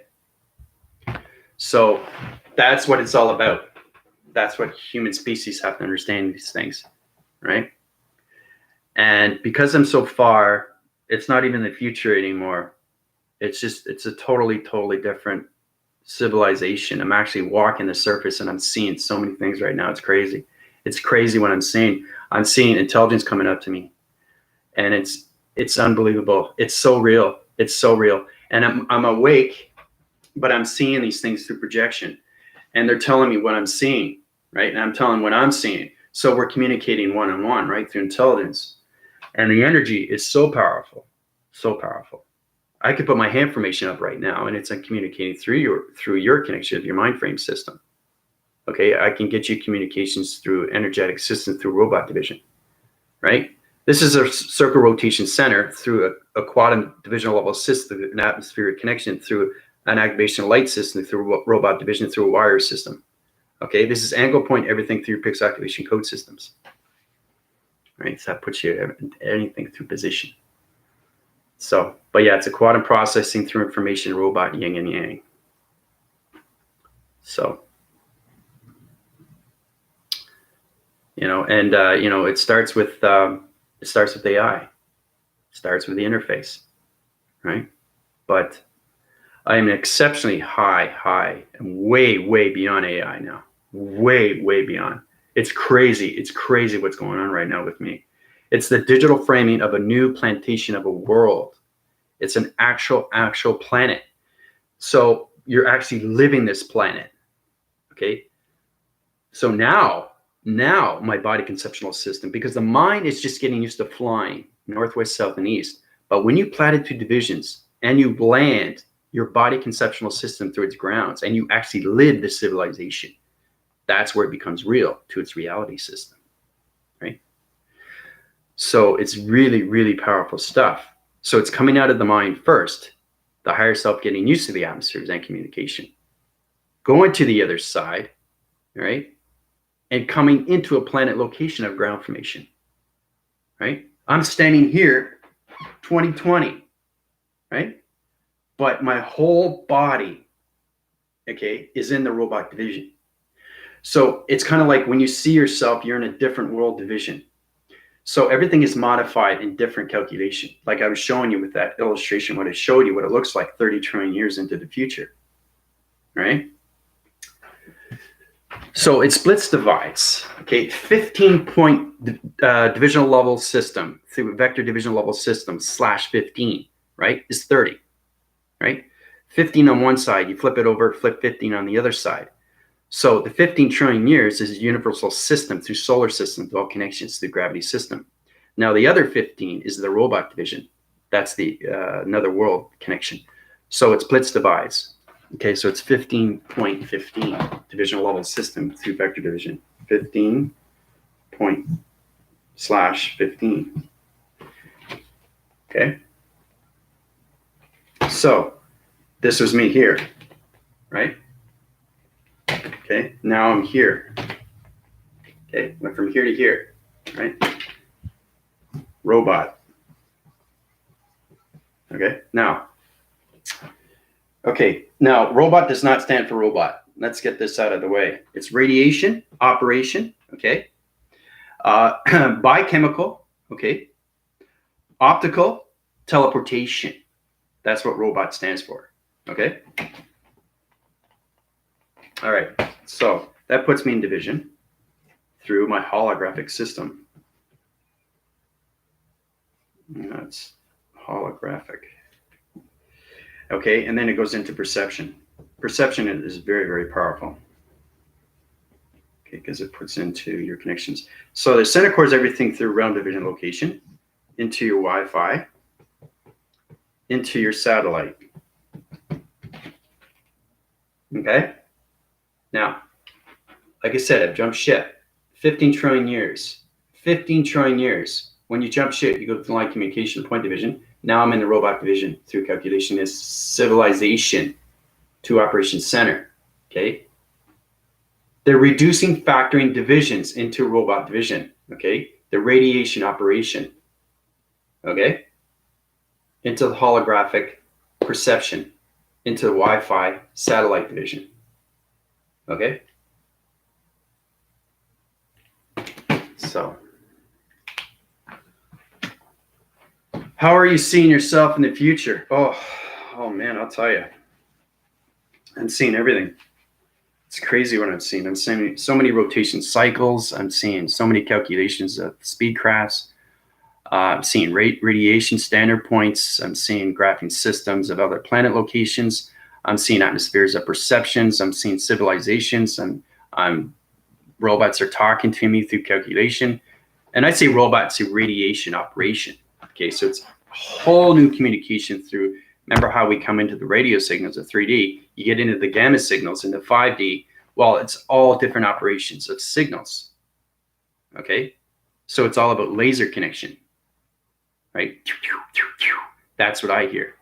So that's what it's all about. That's what human species have to understand these things, right? And because I'm so far, it's not even the future anymore. It's a totally different civilization. I'm actually walking the surface and I'm seeing so many things right now. It's crazy. It's crazy what I'm seeing. I'm seeing intelligence coming up to me, and it's unbelievable. It's so real. It's so real. And I'm awake, but I'm seeing these things through projection, and they're telling me what I'm seeing, right? And I'm telling what I'm seeing. So we're communicating one-on-one, right, through intelligence. And the energy is so powerful, so powerful. I could put my hand formation up right now, and it's communicating through your connection of your mind frame system. Okay, I can get you communications through energetic system through robot division, right? This is a circle rotation center through a quantum divisional level system, an atmospheric connection through an activation light system through robot division through a wire system. Okay, this is angle point everything through pixel activation code systems. Right, so that puts you anything through position. So, but yeah, it's a quantum processing through information robot yin and yang. So, it starts with AI. It starts with the interface. right? But I am exceptionally high, and way beyond AI now. Way beyond. It's crazy. It's crazy what's going on right now with me. It's the digital framing of a new plantation of a world. It's an actual planet. So you're actually living this planet. Okay. So now my body conceptual system, because the mind is just getting used to flying northwest, south, and east. But when you platitude divisions and you land your body conceptual system through its grounds and you actually live the civilization, that's where it becomes real to its reality system, right? So it's really powerful stuff. So it's coming out of the mind first, the higher self getting used to the atmospheres and communication, going to the other side, right? And coming into a planet location of ground formation, right? I'm standing here, 2020, right? But my whole body, okay, is in the robot division. So it's kind of like when you see yourself, you're in a different world division. So everything is modified in different calculation. Like I was showing you with that illustration, what I showed you, what it looks like 30 trillion years into the future, right? So it splits divides, okay? 15-point divisional level system through a vector division level system /15, right, is 30, right? 15 on one side, you flip it over, flip 15 on the other side. So the 15 trillion years is a universal system through solar system, through all connections to the gravity system. Now the other 15 is the robot division. That's the another world connection. So it splits divides. Okay, so it's 15.15 divisional level system through vector division. 15./15. Okay. So this was me here, right? Okay, now I'm here. Okay, went from here to here, right? Robot. Okay, now robot does not stand for robot. Let's get this out of the way. It's radiation, operation, okay? Biochemical, okay? Optical, teleportation. That's what robot stands for, okay? All right, so that puts me in division through my holographic system. That's holographic. Okay, and then it goes into perception. Perception is very powerful. Okay, because it puts into your connections. So the center core is everything through realm division location, into your Wi-Fi, into your satellite. Okay? Now, like I said, I've jumped ship. 15 trillion years. 15 trillion years. When you jump ship, you go to the line communication point division. Now I'm in the robot division through calculation is civilization to operation center. Okay. They're reducing factoring divisions into robot division. Okay. The radiation operation. Okay. Into the holographic perception, into the Wi-Fi satellite division. Okay. So how are you seeing yourself in the future? Oh man, I'll tell you. I'm seeing everything. It's crazy what I'm seeing. I'm seeing so many rotation cycles. I'm seeing so many calculations of speed crafts. I'm seeing radiation standard points. I'm seeing graphing systems of other planet locations. I'm seeing atmospheres of perceptions. I'm seeing civilizations. I'm robots are talking to me through calculation. And I say robots through radiation operation. Okay, so it's a whole new communication through, remember how we come into the radio signals of 3D, you get into the gamma signals into 5D, well, it's all different operations of signals, okay? So it's all about laser connection, right? That's what I hear.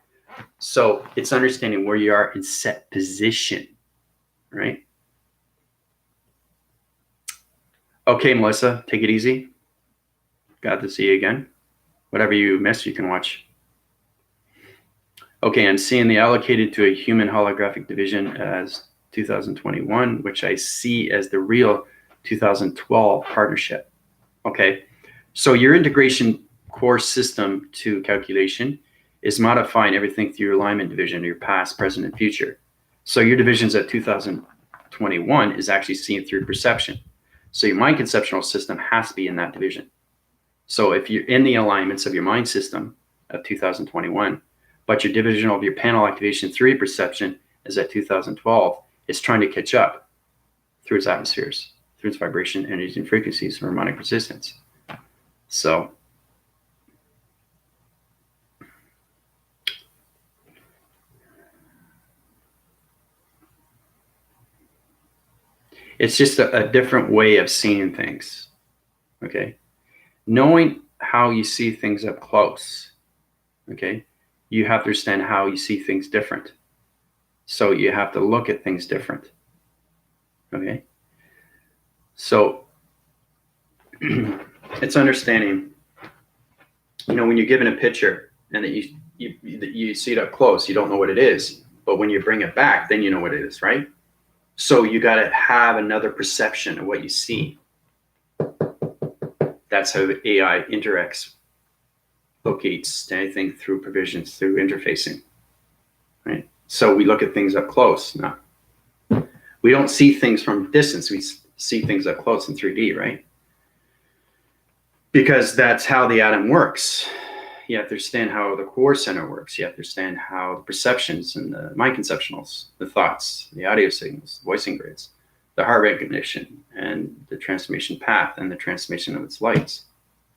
So it's understanding where you are in set position, right? Okay, Melissa, take it easy. Glad to see you again. Whatever you missed, you can watch. Okay, I'm seeing the allocated to a human holographic division as 2021, which I see as the real 2012 partnership. Okay, so your integration core system to calculation is modifying everything through your alignment division, your past, present, and future. So your divisions at 2021 is actually seen through perception. So your mind conceptual system has to be in that division. So if you're in the alignments of your mind system of 2021, but your division of your panel activation through your perception is at 2012, it's trying to catch up through its atmospheres, through its vibration, energy, and frequencies, harmonic resistance. So it's just a different way of seeing things. Okay. Knowing how you see things up close. Okay. You have to understand how you see things different. So you have to look at things different. Okay. So it's understanding, when you're given a picture and that you see it up close, you don't know what it is. But when you bring it back, then you know what it is, right? So you got to have another perception of what you see. That's how the AI interacts, locates anything through provisions, through interfacing, right? So we look at things up close. Now, we don't see things from distance. We see things up close in 3D, right? Because that's how the atom works. You have to understand how the core center works. You have to understand how the perceptions and the mind conceptuals, the thoughts, the audio signals, voicing grids, the heart recognition, and the transformation path and the transformation of its lights,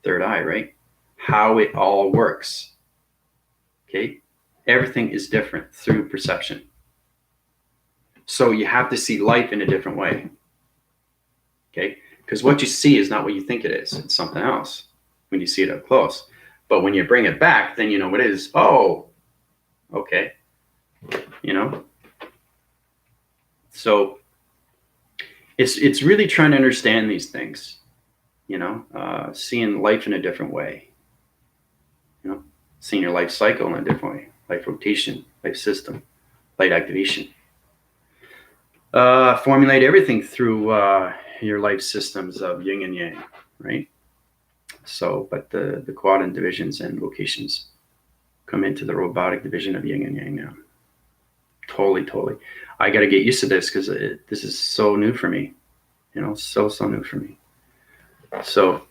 third eye, right? How it all works. Okay? Everything is different through perception. So you have to see life in a different way. Okay? Because what you see is not what you think it is. It's something else when you see it up close. But when you bring it back, then you know what it is. Oh, okay. So it's really trying to understand these things, seeing life in a different way, seeing your life cycle in a different way, life rotation, life system, light activation. Formulate everything through your life systems of yin and yang, right? So, but the quadrant divisions and locations come into the robotic division of yin and yang now. Totally. I got to get used to this because this is so new for me, so new for me. So,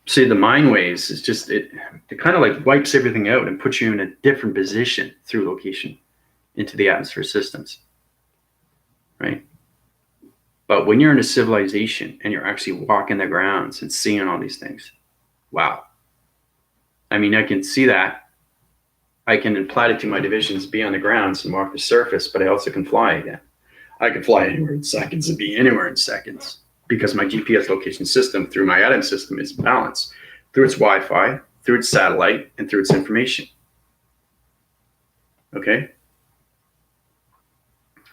see, the mind waves is just, it kind of like wipes everything out and puts you in a different position through location into the atmosphere systems, right? But when you're in a civilization and you're actually walking the grounds and seeing all these things, wow. I mean, I can see that. I can apply it to my divisions, be on the grounds and walk the surface, but I also can fly again. I can fly anywhere in seconds and be anywhere in seconds because my GPS location system through my atom system is balanced through its Wi-Fi, through its satellite, and through its information. Okay?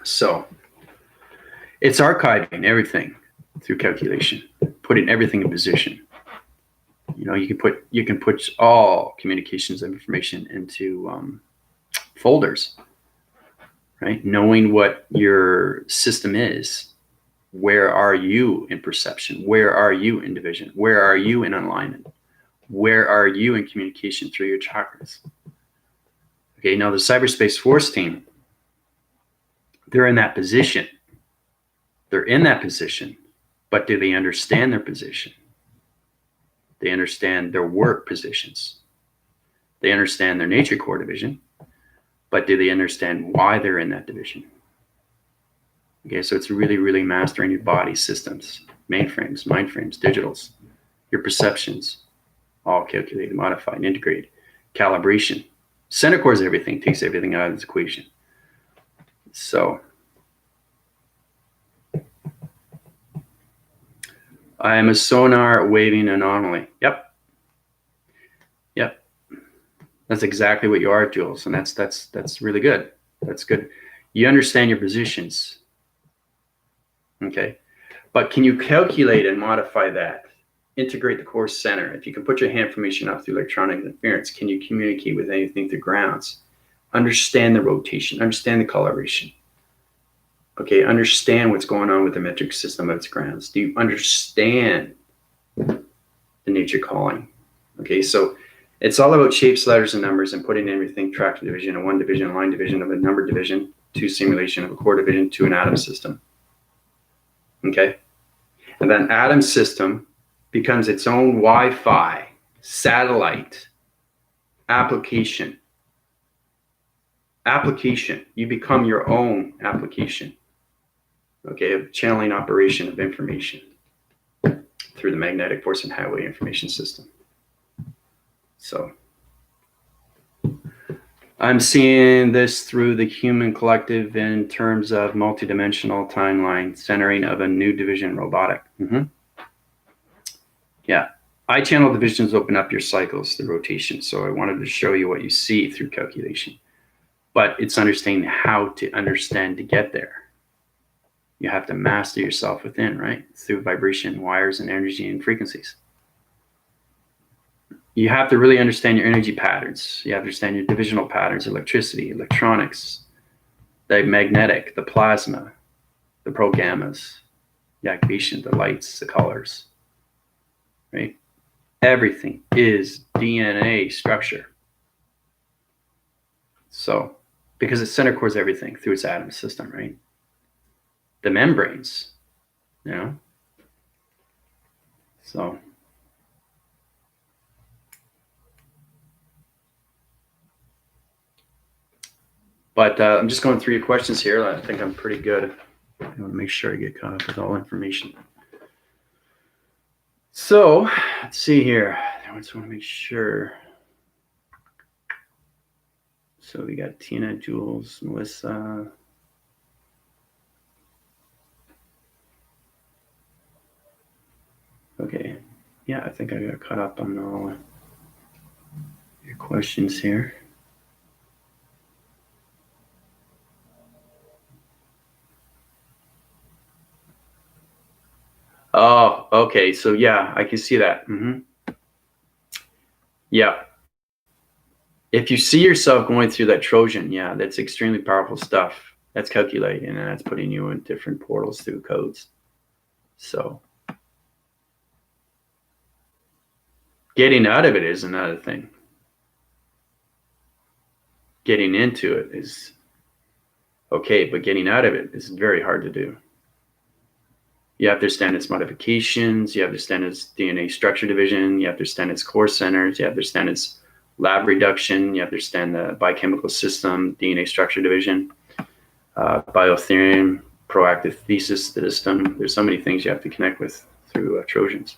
So it's archiving everything through calculation, putting everything in position. You can put all communications and information into folders, right? Knowing what your system is. Where are you in perception? Where are you in division? Where are you in alignment? Where are you in communication through your chakras? Okay, now the cyberspace force team, they're in that position. They're in that position, but do they understand their position? They understand their work positions. They understand their nature core division, but do they understand why they're in that division? Okay, so it's really mastering your body systems, mainframes, mindframes, digitals, your perceptions, all calculated, modified, integrated, calibration. Center core is everything, takes everything out of this equation. So I am a sonar waving anomaly. Yep. That's exactly what you are, Jules, and that's really good. That's good. You understand your positions. Okay. But can you calculate and modify that? Integrate the core center. If you can put your hand formation up through electronic interference, can you communicate with anything through grounds? Understand the rotation, understand the coloration. Okay, understand what's going on with the metric system of its grounds. Do you understand the nature calling? Okay, so It's all about shapes, letters, and numbers, and putting everything track division, a one division, a line division of a number division, to simulation of a core division to an atom system. Okay? And then atom system becomes its own Wi-Fi satellite application. Application. You become your own application. Okay, of channeling operation of information through the magnetic force and highway information system. So I'm seeing this through the human collective in terms of multidimensional timeline, centering of a new division robotic. Yeah, I channel divisions open up your cycles through rotation. So I wanted to show you what you see through calculation. But it's understanding how to understand to get there. You have to master yourself within, right? Through vibration, wires, and energy and frequencies. You have to really understand your energy patterns. You have to understand your divisional patterns, electricity, electronics, the magnetic, the plasma, the pro-gammas, the activation, the lights, the colors, right? Everything is DNA structure. So, because it center cores everything through its atom system, right? The membranes, you know? So, but I'm just going through your questions here. I think I'm pretty good. I want to make sure I get caught up with all information. So, let's see here. I just want to make sure. So we got Tina, Jules, Melissa. Okay. Yeah, I think I got caught up on all your questions here. Oh, okay. So yeah, I can see that. Yeah. If you see yourself going through that Trojan, yeah, that's extremely powerful stuff. That's calculating, and that's putting you in different portals through codes. So getting out of it is another thing. Getting into it is okay, but getting out of it is very hard to do. You have to understand its modifications. You have to understand its DNA structure division. You have to understand its core centers. You have to understand its lab reduction. You have to understand the biochemical system, DNA structure division, biotheorem, proactive thesis system. There's so many things you have to connect with through Trojans.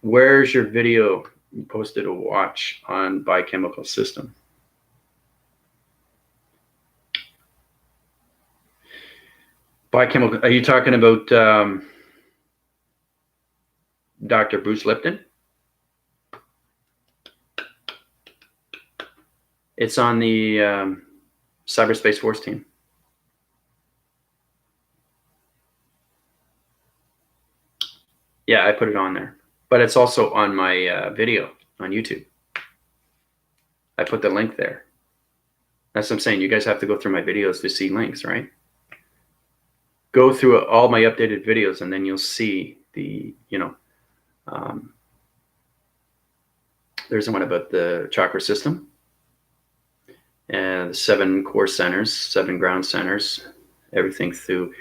Where's your video you posted to watch on biochemical system? Biochemical, are you talking about Dr. Bruce Lipton? It's on the Cyberspace Force team. Yeah, I put it on there. But it's also on my video on YouTube. I put the link there. That's what I'm saying. You guys have to go through my videos to see links, right? Go through all my updated videos, and then you'll see the, there's one about the chakra system and the 7 core centers, 7 ground centers, everything through.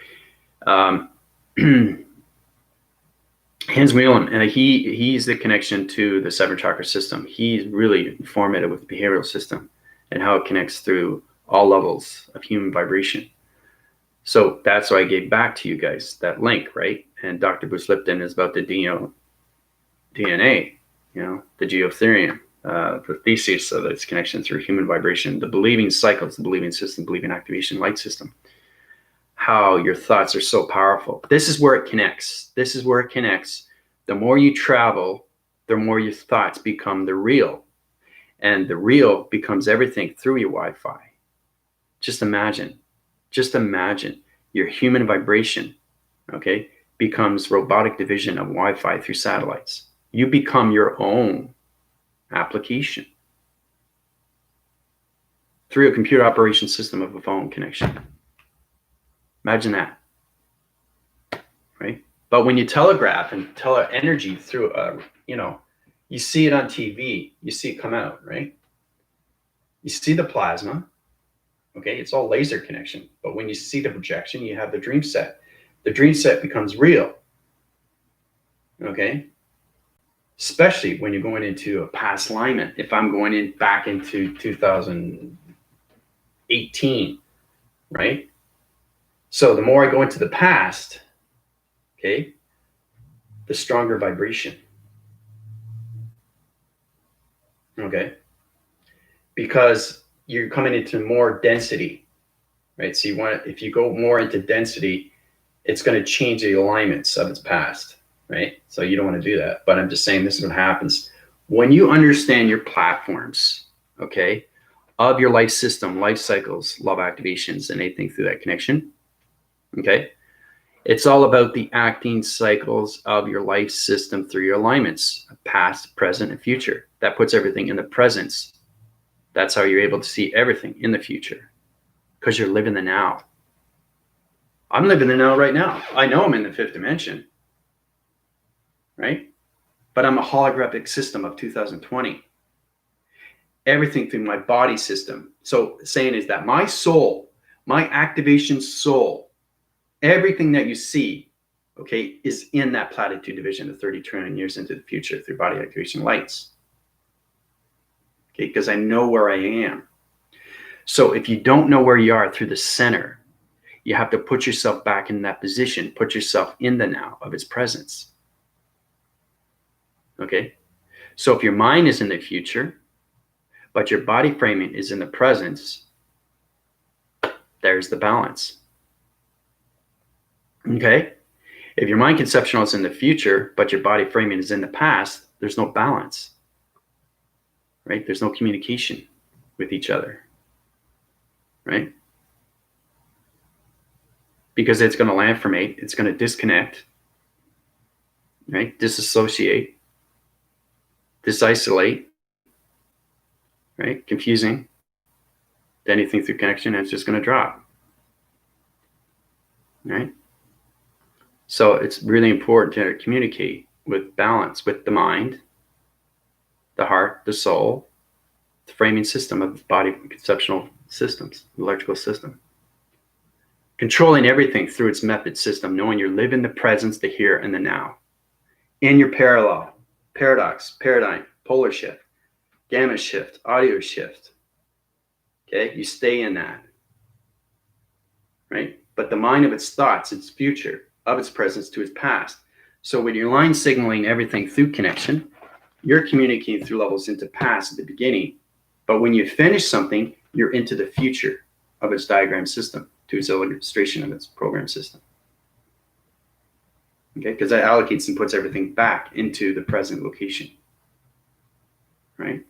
Hans Whelan, he's the connection to the 7 chakra system. He's really informative with the behavioral system and how it connects through all levels of human vibration. So that's why I gave back to you guys that link, right? And Dr. Bruce Lipton is about the DNA, the geotherium, the thesis of its connection through human vibration, the believing cycles, the believing system, believing activation light system, how your thoughts are so powerful. This is where it connects. This is where it connects. The more you travel, the more your thoughts become the real. And the real becomes everything through your Wi-Fi. Just imagine your human vibration, okay, becomes robotic division of Wi-Fi through satellites. You become your own application through a computer operation system of a phone connection. Imagine that, right? But when you telegraph and tele energy through, You see it on TV. You see it come out, right? You see the plasma. Okay, it's all laser connection. But when you see the projection, you have the dream set. The dream set becomes real. Okay? Especially when you're going into a past alignment. If I'm going back into 2018, right? So the more I go into the past, okay, the stronger vibration. Okay? Because you're coming into more density, right? So if you go more into density, it's going to change the alignments of its past, right? So you don't want to do that. But I'm just saying this is what happens. When you understand your platforms, okay, of your life system, life cycles, love activations, and anything through that connection, okay, it's all about the acting cycles of your life system through your alignments, past, present, and future. That puts everything in the presence. That's how you're able to see everything in the future, because you're living the now. I'm living the now right now. I know I'm in the fifth dimension, right? But I'm a holographic system of 2020. Everything through my body system. So saying is that my soul, my activation soul, everything that you see, okay, is in that platitude division of 30 trillion years into the future through body activation lights. Okay, because I know where I am. So if you don't know where you are through the center, you have to put yourself back in that position, put yourself in the now of its presence. Okay? So if your mind is in the future, but your body framing is in the presence, there's the balance. Okay? If your mind conceptual is in the future, but your body framing is in the past, there's no balance. Right? There's no communication with each other. Right? Because it's going to landformate, it's going to disconnect, right? Disassociate, disisolate, right? Confusing. Anything through connection, it's just going to drop, right? So it's really important to communicate with balance with the mind, the heart, the soul, the framing system of the body conceptual systems, electrical system. Controlling everything through its method system, knowing you live in the presence, the here and the now. In your parallel, paradox, paradigm, polar shift, gamma shift, audio shift. Okay, you stay in that. Right? But the mind of its thoughts, its future, of its presence to its past. So when you're line signaling everything through connection, you're communicating through levels into past at the beginning. But when you finish something, you're into the future of its diagram system, to its illustration of its program system. Okay, because that allocates and puts everything back into the present location. Right?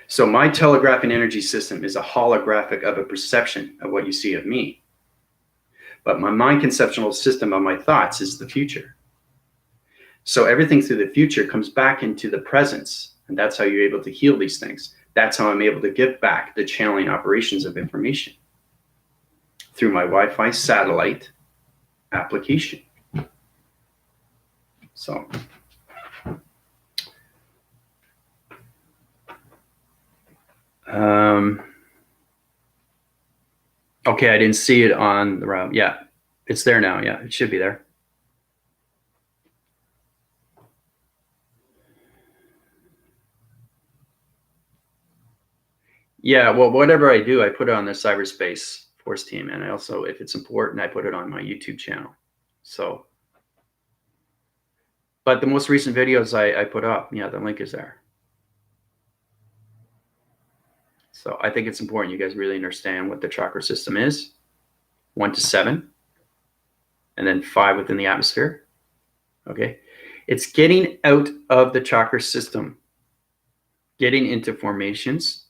So my telegraphing energy system is a holographic of a perception of what you see of me. But my mind conceptual system of my thoughts is the future. So everything through the future comes back into the presence. And that's how you're able to heal these things. That's how I'm able to give back the channeling operations of information through my Wi-Fi satellite application. So okay, I didn't see it on the route. Yeah, it's there now. Yeah, it should be there. Yeah, well, whatever I do, I put it on the cyberspace force team. And I also, if it's important, I put it on my YouTube channel. So, but the most recent videos I put up, yeah, the link is there. So I think it's important you guys really understand what the chakra system is. 1 to 7, and then 5 within the atmosphere. Okay. It's getting out of the chakra system, getting into formations.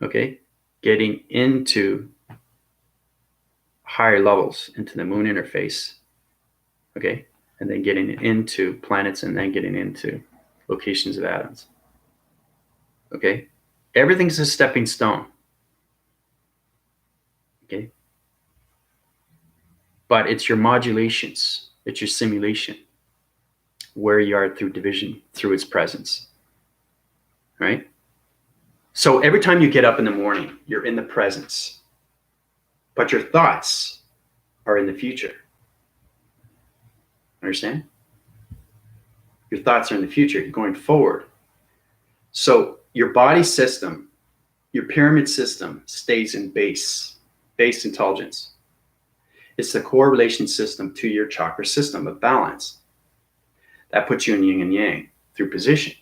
Okay. Getting into higher levels, into the moon interface. Okay. And then getting into planets, and then getting into locations of atoms. Okay. Everything's a stepping stone. Okay. But it's your modulations, it's your simulation, where you are through division, through its presence. right? So every time you get up in the morning, you're in the presence, but your thoughts are in the future. Understand? Your thoughts are in the future. You're going forward. So your body system, your pyramid system stays in base intelligence. It's the correlation system to your chakra system of balance. That puts you in yin and yang through position.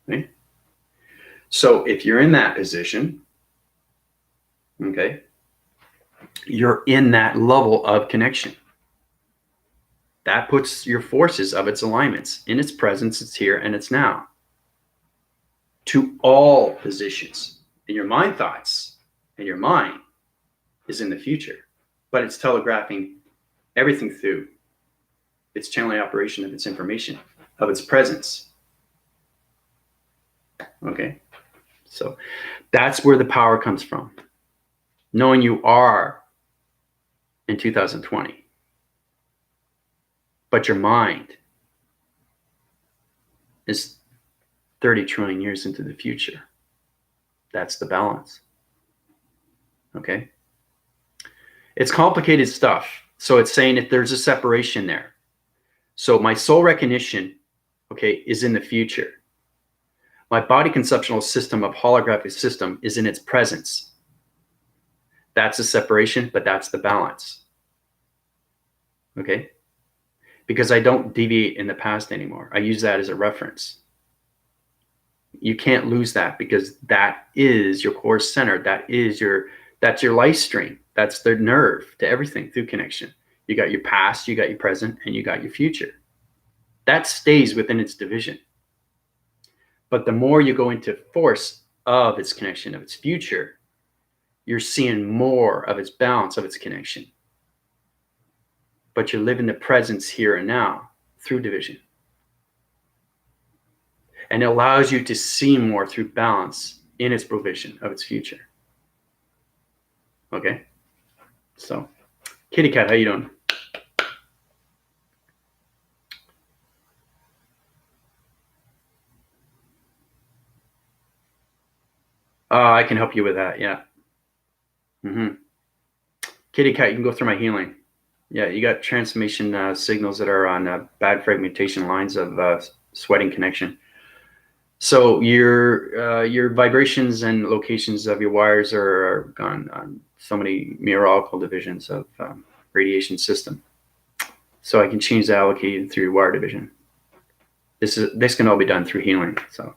Right? So if you're in that position, okay, you're in that level of connection. That puts your forces of its alignments in its presence, it's here and it's now. To all positions. And your mind thoughts and your mind is in the future, but it's telegraphing everything through its channeling operation of its information, of its presence. Okay, so that's where the power comes from. Knowing you are in 2020, but your mind is 30 trillion years into the future. That's the balance. Okay, it's complicated stuff. So it's saying if there's a separation there. So my soul recognition, okay, is in the future. My body conceptual system of holographic system is in its presence. That's a separation, but that's the balance. Okay? Because I don't deviate in the past anymore. I use that as a reference. You can't lose that because that is your core center. That's your life stream. That's the nerve to everything through connection. You got your past, you got your present, and you got your future. That stays within its division. But the more you go into force of its connection, of its future, you're seeing more of its balance, of its connection. But you live in the presence here and now through division. And it allows you to see more through balance in its provision of its future. Okay? So, Kitty Cat, how you doing? I can help you with that, yeah. Kitty Cat, you can go through my healing. Yeah, you got transformation signals that are on bad fragmentation lines of sweating connection. So your vibrations and locations of your wires are gone on so many meteorological divisions of radiation system. So I can change the allocated through wire division. This can all be done through healing. So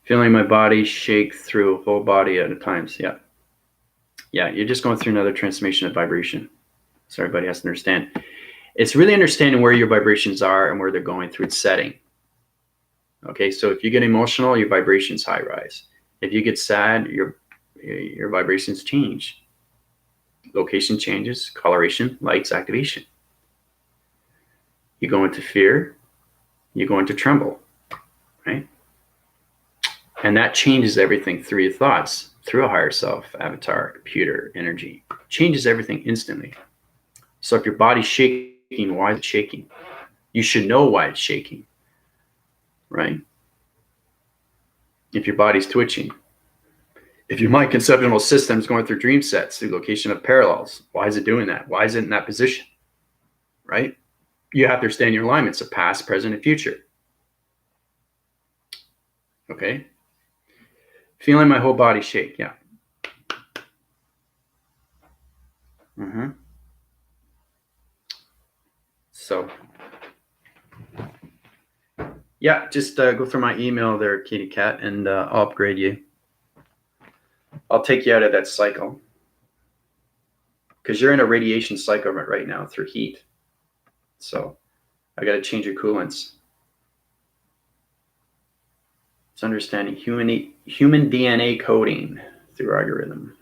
feeling my body shake through a whole body at a time. So yeah, you're just going through another transformation of vibration. So everybody has to understand. It's really understanding where your vibrations are and where they're going through its setting. Okay, so if you get emotional, your vibrations high rise. If you get sad, your vibrations change. Location changes, coloration, lights, activation. You go into fear, you go into tremble, right? And that changes everything through your thoughts, through a higher self, avatar, computer, energy. Changes everything instantly. So if your body's shaking, why is it shaking? You should know why it's shaking, right? If your body's twitching. If your mind conceptual system is going through dream sets, through location of parallels, why is it doing that? Why is it in that position, right? You have to understand your alignments of past, present, and future. Okay? Feeling my whole body shake, yeah. So, yeah, just go through my email there, Kitty Cat, and I'll upgrade you. I'll take you out of that cycle. Because you're in a radiation cycle right now through heat. So, I got to change your coolants. It's understanding human DNA coding through algorithm.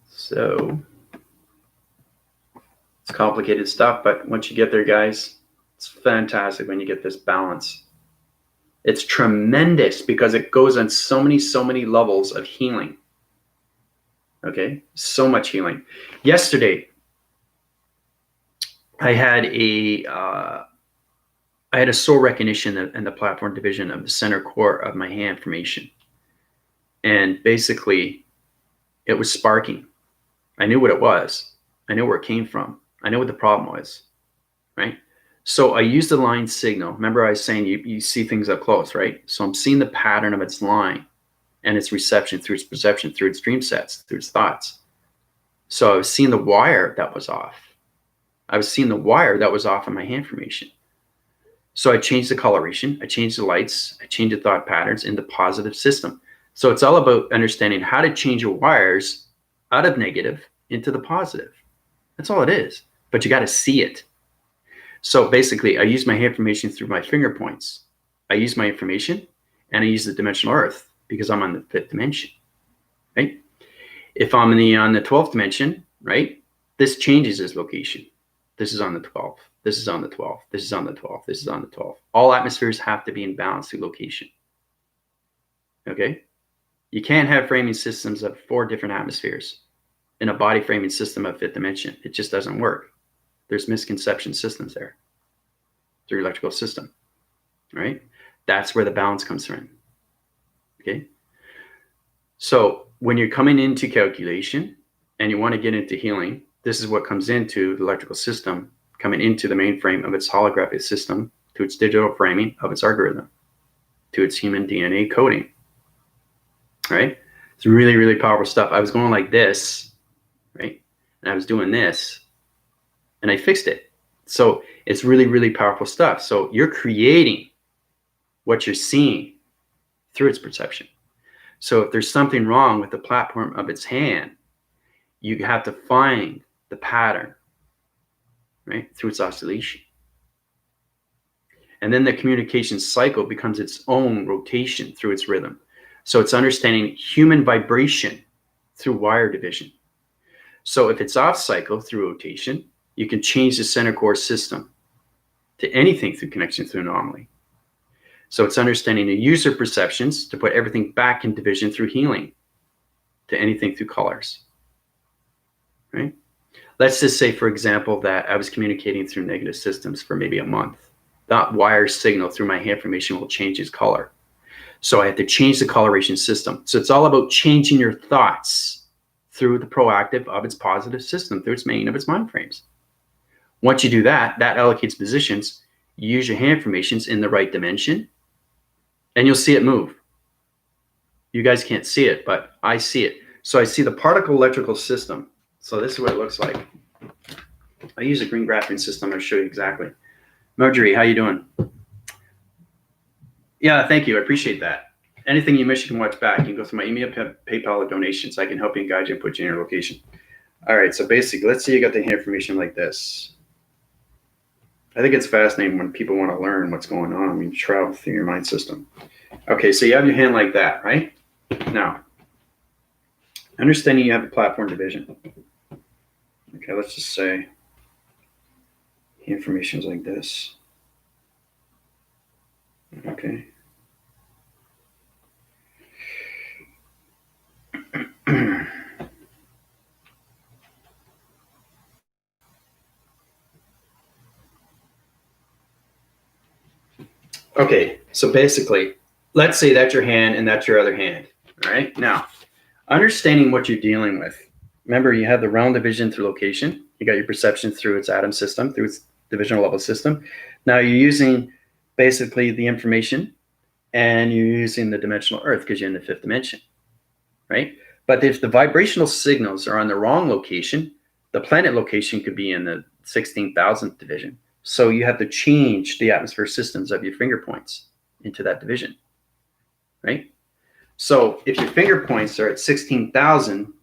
So, it's complicated stuff, but once you get there, guys, it's fantastic when you get this balance. It's tremendous because it goes on so many levels of healing. Okay, so much healing. Yesterday, I had a soul recognition in the platform division of the center core of my hand formation. And basically, it was sparking. I knew what it was. I knew where it came from. I knew what the problem was, right? So I used the line signal. Remember I was saying you see things up close, right? So I'm seeing the pattern of its line and its reception through its perception, through its dream sets, through its thoughts. So I was seeing the wire that was off. I was seeing the wire that was off in my hand formation. So I changed the coloration, I changed the lights, I changed the thought patterns in the positive system. So it's all about understanding how to change your wires out of negative into the positive. That's all it is. But you got to see it. So basically, I use my hand formation through my finger points. I use my information and I use the dimensional earth because I'm on the 5th dimension, right? If I'm on the 12th dimension, right, this changes its location. This is on the 12th. This is on the 12th. This is on the 12th. This is on the 12th. All atmospheres have to be in balance through location. Okay? You can't have framing systems of 4 different atmospheres in a body framing system of 5th dimension. It just doesn't work. There's misconception systems there through electrical system, right? That's where the balance comes from. Okay? So when you're coming into calculation and you want to get into healing, this is what comes into the electrical system, coming into the mainframe of its holographic system, to its digital framing of its algorithm, to its human DNA coding, right? It's really, really powerful stuff. I was going like this, right? And I was doing this, and I fixed it. So it's really, really powerful stuff. So you're creating what you're seeing through its perception. So if there's something wrong with the platform of its hand, you have to find the pattern, right, through its oscillation. And then the communication cycle becomes its own rotation through its rhythm. So it's understanding human vibration through wire division. So if it's off cycle through rotation, you can change the center core system to anything through connection through anomaly. So it's understanding the user perceptions to put everything back in division through healing to anything through colors, right? Let's just say, for example, that I was communicating through negative systems for maybe a month. That wire signal through my hand formation will change its color. So I have to change the coloration system. So it's all about changing your thoughts through the proactive of its positive system, through its main of its mind frames. Once you do that, that allocates positions. You use your hand formations in the right dimension, and you'll see it move. You guys can't see it, but I see it. So I see the particle electrical system. So this is what it looks like. I use a green graphing system. I'll show you exactly. Marjorie, how you doing? Yeah, thank you. I appreciate that. Anything you miss, you can watch back. You can go through my email, PayPal, or donations. I can help you and guide you and put you in your location. All right, so basically, let's say you got the hand information like this. I think it's fascinating when people want to learn what's going on when you travel through your mind system. Okay, so you have your hand like that, right? Now, understanding you have a platform division. Okay, let's just say the information is like this. Okay. Okay, so basically, let's say that's your hand and that's your other hand. All right, now, understanding what you're dealing with. Remember, you have the realm division through location. You got your perception through its atom system, through its divisional level system. Now you're using basically the information, and you're using the dimensional earth because you're in the 5th dimension, right? But if the vibrational signals are on the wrong location, the planet location could be in the 16,000th division. So you have to change the atmosphere systems of your finger points into that division, right? So if your finger points are at 16,000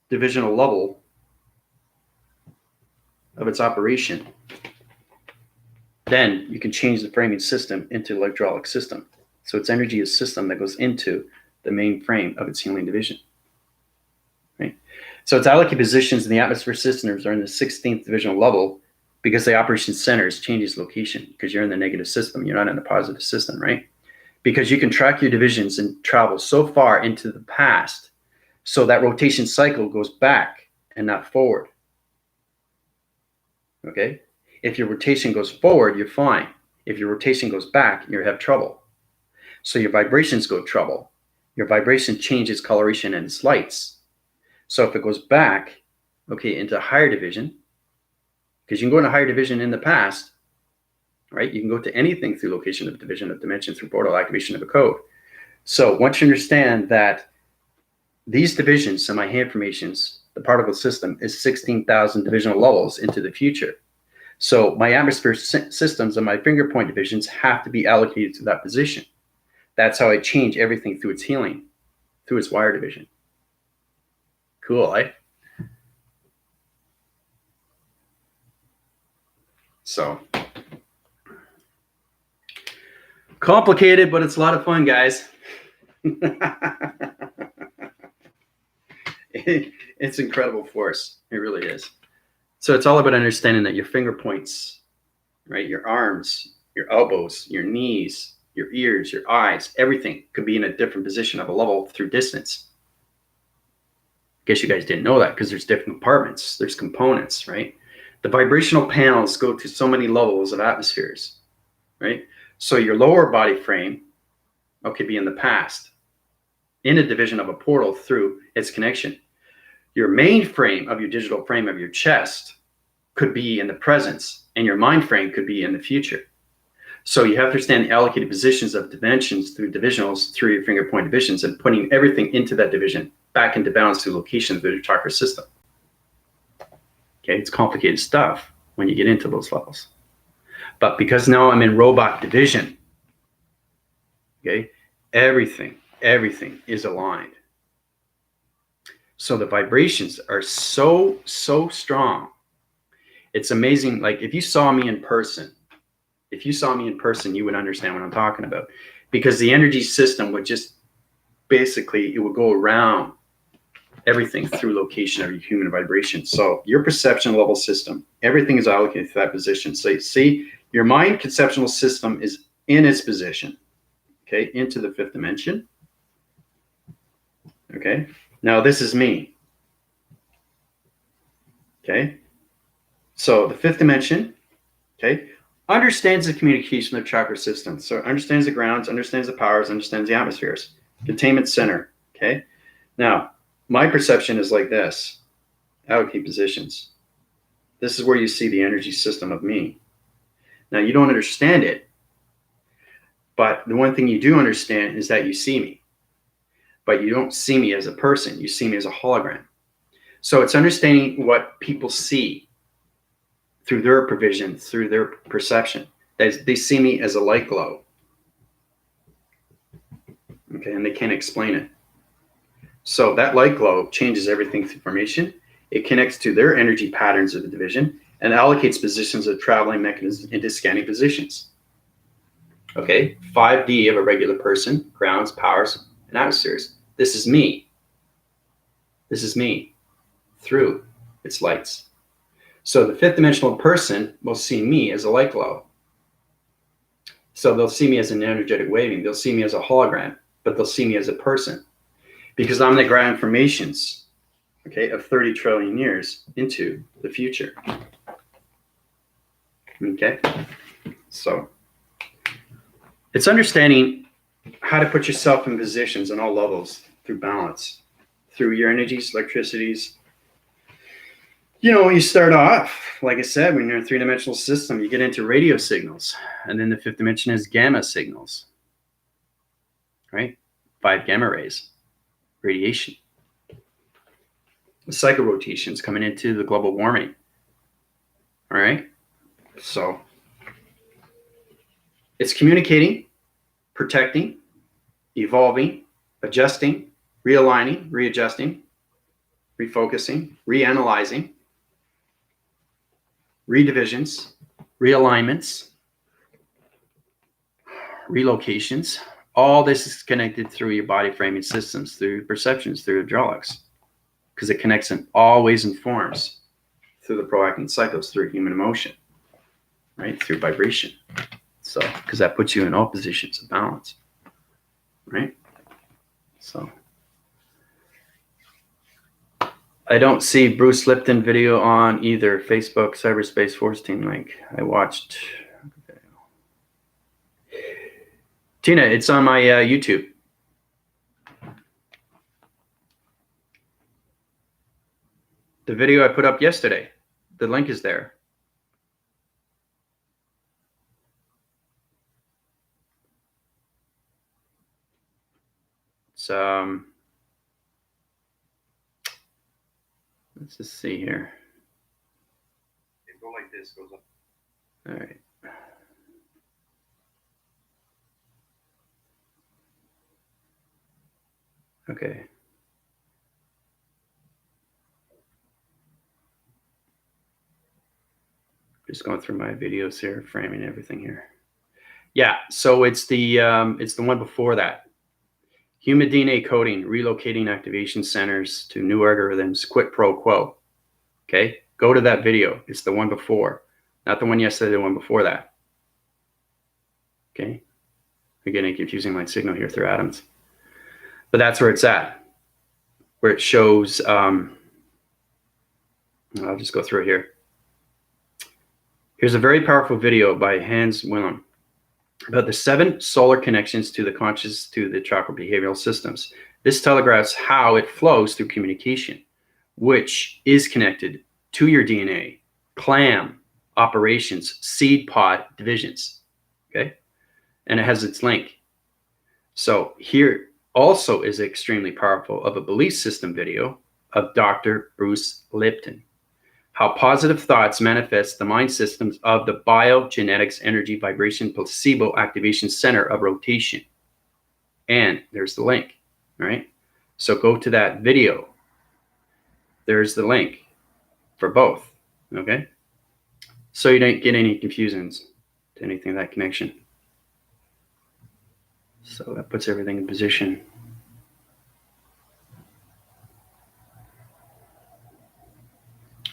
divisional level of its operation, then you can change the framing system into the hydraulic system. So its energy is system that goes into the main frame of its healing division, right? So its allocated positions in the atmosphere systems are in the 16th divisional level because the operation centers changes location because you're in the negative system. You're not in the positive system, right? Because you can track your divisions and travel so far into the past so that rotation cycle goes back and not forward. Okay? If your rotation goes forward, you're fine. If your rotation goes back, you have trouble. So your vibrations go trouble. Your vibration changes coloration and its lights. So if it goes back, okay, into higher division, because you can go into higher division in the past, right? You can go to anything through location of division of dimension through portal activation of a code. So once you understand that these divisions and my hand formations, the particle system is 16,000 divisional levels into the future. So my atmosphere systems and my finger point divisions have to be allocated to that position. That's how I change everything through its healing, through its wire division. Cool, eh? So complicated, but it's a lot of fun, guys. It's incredible force. It really is. So it's all about understanding that your finger points, right? Your arms, your elbows, your knees, your ears, your eyes, everything could be in a different position of a level through distance. I guess you guys didn't know that because there's different compartments, there's components, right? The vibrational panels go to so many levels of atmospheres, right? So your lower body frame, could be in the past, in a division of a portal through its connection. Your main frame of your digital frame of your chest could be in the presence, and your mind frame could be in the future. So you have to understand the allocated positions of dimensions through divisionals through your finger point divisions and putting everything into that division back into balance through location of the chakra system. Okay, it's complicated stuff when you get into those levels. But because now I'm in robot division, okay, everything is aligned. So the vibrations are so strong. It's amazing. Like if you saw me in person, you would understand what I'm talking about, because the energy system would just basically, it would go around everything through location of your human vibration. So your perception level system, everything is allocated to that position. So you see, your mind conceptual system is in its position, okay, into the fifth dimension. Okay, now this is me. Okay, so the fifth dimension, okay, understands the communication of the chakra system. So it understands the grounds, understands the powers, understands the atmospheres. Containment center, okay? Now, my perception is like this. Allocate positions. This is where you see the energy system of me. Now, you don't understand it, but the one thing you do understand is that you see me. But you don't see me as a person. You see me as a hologram. So it's understanding what people see through their provision, through their perception. They see me as a light glow. Okay, and they can't explain it. So that light glow changes everything through formation. It connects to their energy patterns of the division and allocates positions of traveling mechanisms into scanning positions. Okay, 5D of a regular person, grounds, powers, and atmospheres. This is me. This is me through its lights. So the fifth dimensional person will see me as a light glow. So they'll see me as an energetic waving. They'll see me as a hologram, but they'll see me as a person because I'm the ground formations, okay, of 30 trillion years into the future. Okay, so it's understanding how to put yourself in positions on all levels through balance, through your energies, electricities. You know, you start off, like I said, when you're in a three-dimensional system, you get into radio signals, and then the fifth dimension is gamma signals, right? 5 gamma rays, radiation. The cycle rotations coming into the global warming, all right? So it's communicating, protecting, evolving, adjusting, realigning, readjusting, refocusing, reanalyzing, redivisions, realignments, relocations. All this is connected through your body framing systems, through perceptions, through hydraulics, because it connects in all ways and forms through the proactive cycles, through human emotion, right? Through vibration. So, because that puts you in all positions of balance, right? So, I don't see Bruce Lipton video on either Facebook Cyberspace Force Team link. I watched. Tina, it's on my YouTube. The video I put up yesterday. The link is there. It's let's just see here. Go like this, goes up. All right. Okay. Just going through my videos here, framing everything here. Yeah, so it's the one before that. Human DNA coding, relocating activation centers to new algorithms, quid pro quo. Okay, go to that video. It's the one before, not the one yesterday, the one before that. Okay, I'm getting a confusing line signal here through atoms, but that's where it's at, where it shows. I'll just go through it here. Here's a very powerful video by Hans Willem about the 7 solar connections to the conscious to the chakra behavioral systems. This telegraphs how it flows through communication, which is connected to your DNA, clam, operations, seed pod, divisions. Okay, and it has its link. So here also is extremely powerful of a belief system video of Dr. Bruce Lipton. How positive thoughts manifest the mind systems of the biogenetics energy vibration placebo activation center of rotation. And there's the link, all right? So go to that video. There's the link for both, okay? So you don't get any confusions to anything that connection. So that puts everything in position.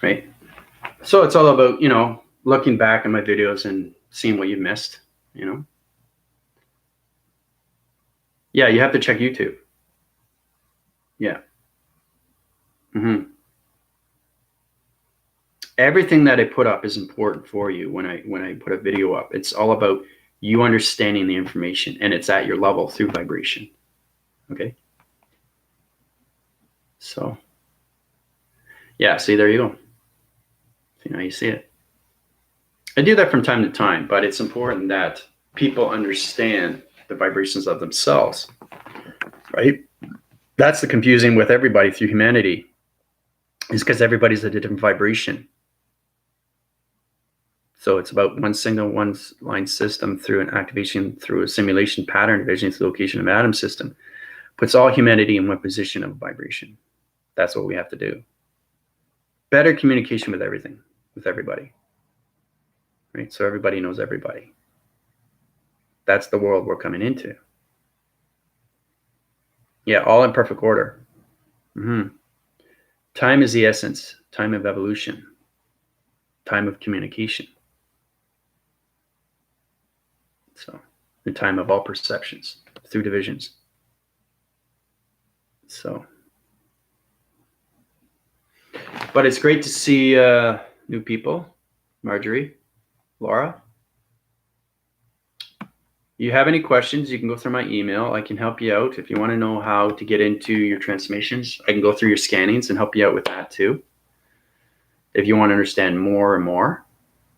Right? So it's all about, looking back at my videos and seeing what you missed, Yeah, you have to check YouTube. Yeah. Everything that I put up is important for you when I put a video up. It's all about you understanding the information, and it's at your level through vibration. Okay? So, yeah, see, there you go. You see it. I do that from time to time, but it's important that people understand the vibrations of themselves, right? That's the confusing with everybody through humanity, is because everybody's at a different vibration. So it's about one signal, one line system through an activation, through a simulation pattern, division to location of atom system, puts all humanity in one position of vibration. That's what we have to do. Better communication with everything, with everybody. Right? So everybody knows everybody. That's the world we're coming into. Yeah, all in perfect order. Time is the essence, time of evolution, time of communication. So the time of all perceptions through divisions. So, but it's great to see new people. Marjorie, Laura. You have any questions, you can go through my email. I can help you out. If you want to know how to get into your transmissions, I can go through your scannings and help you out with that too. If you want to understand more and more,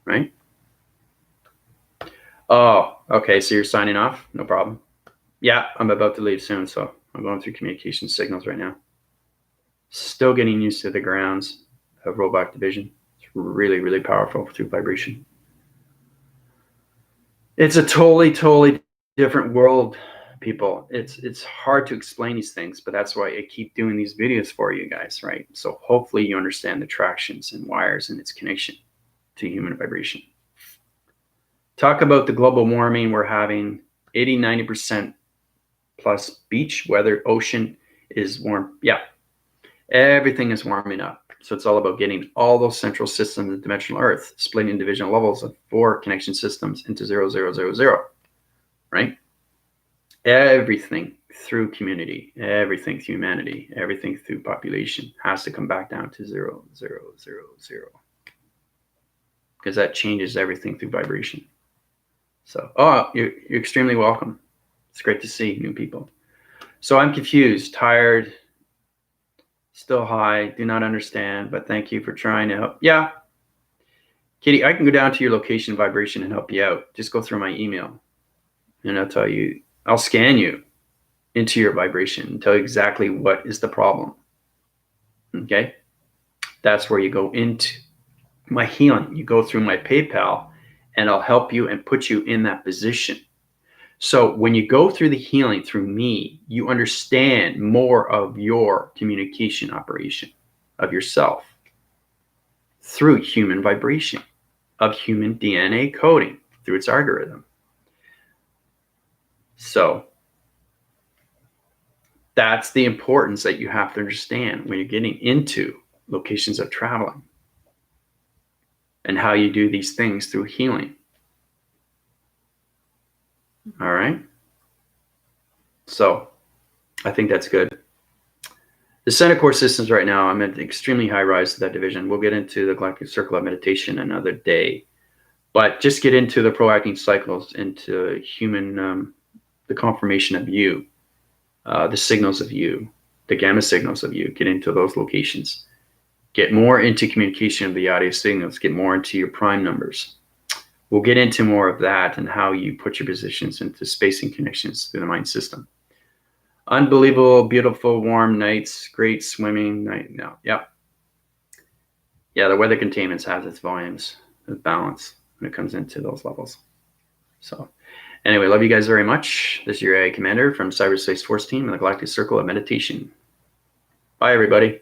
right? Oh, okay, so you're signing off? No problem. Yeah, I'm about to leave soon, so I'm going through communication signals right now. Still getting used to the grounds of robotic division. It's really, really powerful through vibration. It's a totally different world, people. It's hard to explain these things, but that's why I keep doing these videos for you guys, right? So hopefully you understand the tractions and wires and its connection to human vibration. Talk about the global warming we're having. 80-90% plus beach weather, ocean is warm. Yeah, everything is warming up. So it's all about getting all those central systems of dimensional Earth, splitting divisional levels of 4 connection systems into 0, 0, 0, 0, right? Everything through community, everything through humanity, everything through population has to come back down to 0, 0, 0, 0. Because that changes everything through vibration. So, oh, you're extremely welcome. It's great to see new people. So I'm confused, tired, still high, do not understand, but thank you for trying to help. Yeah, Kitty, I can go down to your location vibration and help you out. Just go through my email and I'll tell you, I'll scan you into your vibration and tell you exactly what is the problem. Okay? That's where you go into my healing. You go through my PayPal and I'll help you and put you in that position. So when you go through the healing through me, you understand more of your communication operation of yourself through human vibration, of human DNA coding through its algorithm. So that's the importance that you have to understand when you're getting into locations of traveling and how you do these things through healing. All right. So I think that's good. The center core systems right now, I'm at extremely high rise to that division. We'll get into the galactic circle of meditation another day, but just get into the proacting cycles, into human, the confirmation of you, the signals of you, the gamma signals of you. Get into those locations. Get more into communication of the audio signals. Get more into your prime numbers. We'll get into more of that and how you put your positions into spacing connections through the mind system. Unbelievable, beautiful, warm nights, great swimming night. No, yeah. Yeah, the weather containments has its volumes, its balance when it comes into those levels. So anyway, love you guys very much. This is your AI Commander from Cyberspace Force Team in the Galactic Circle of Meditation. Bye, everybody.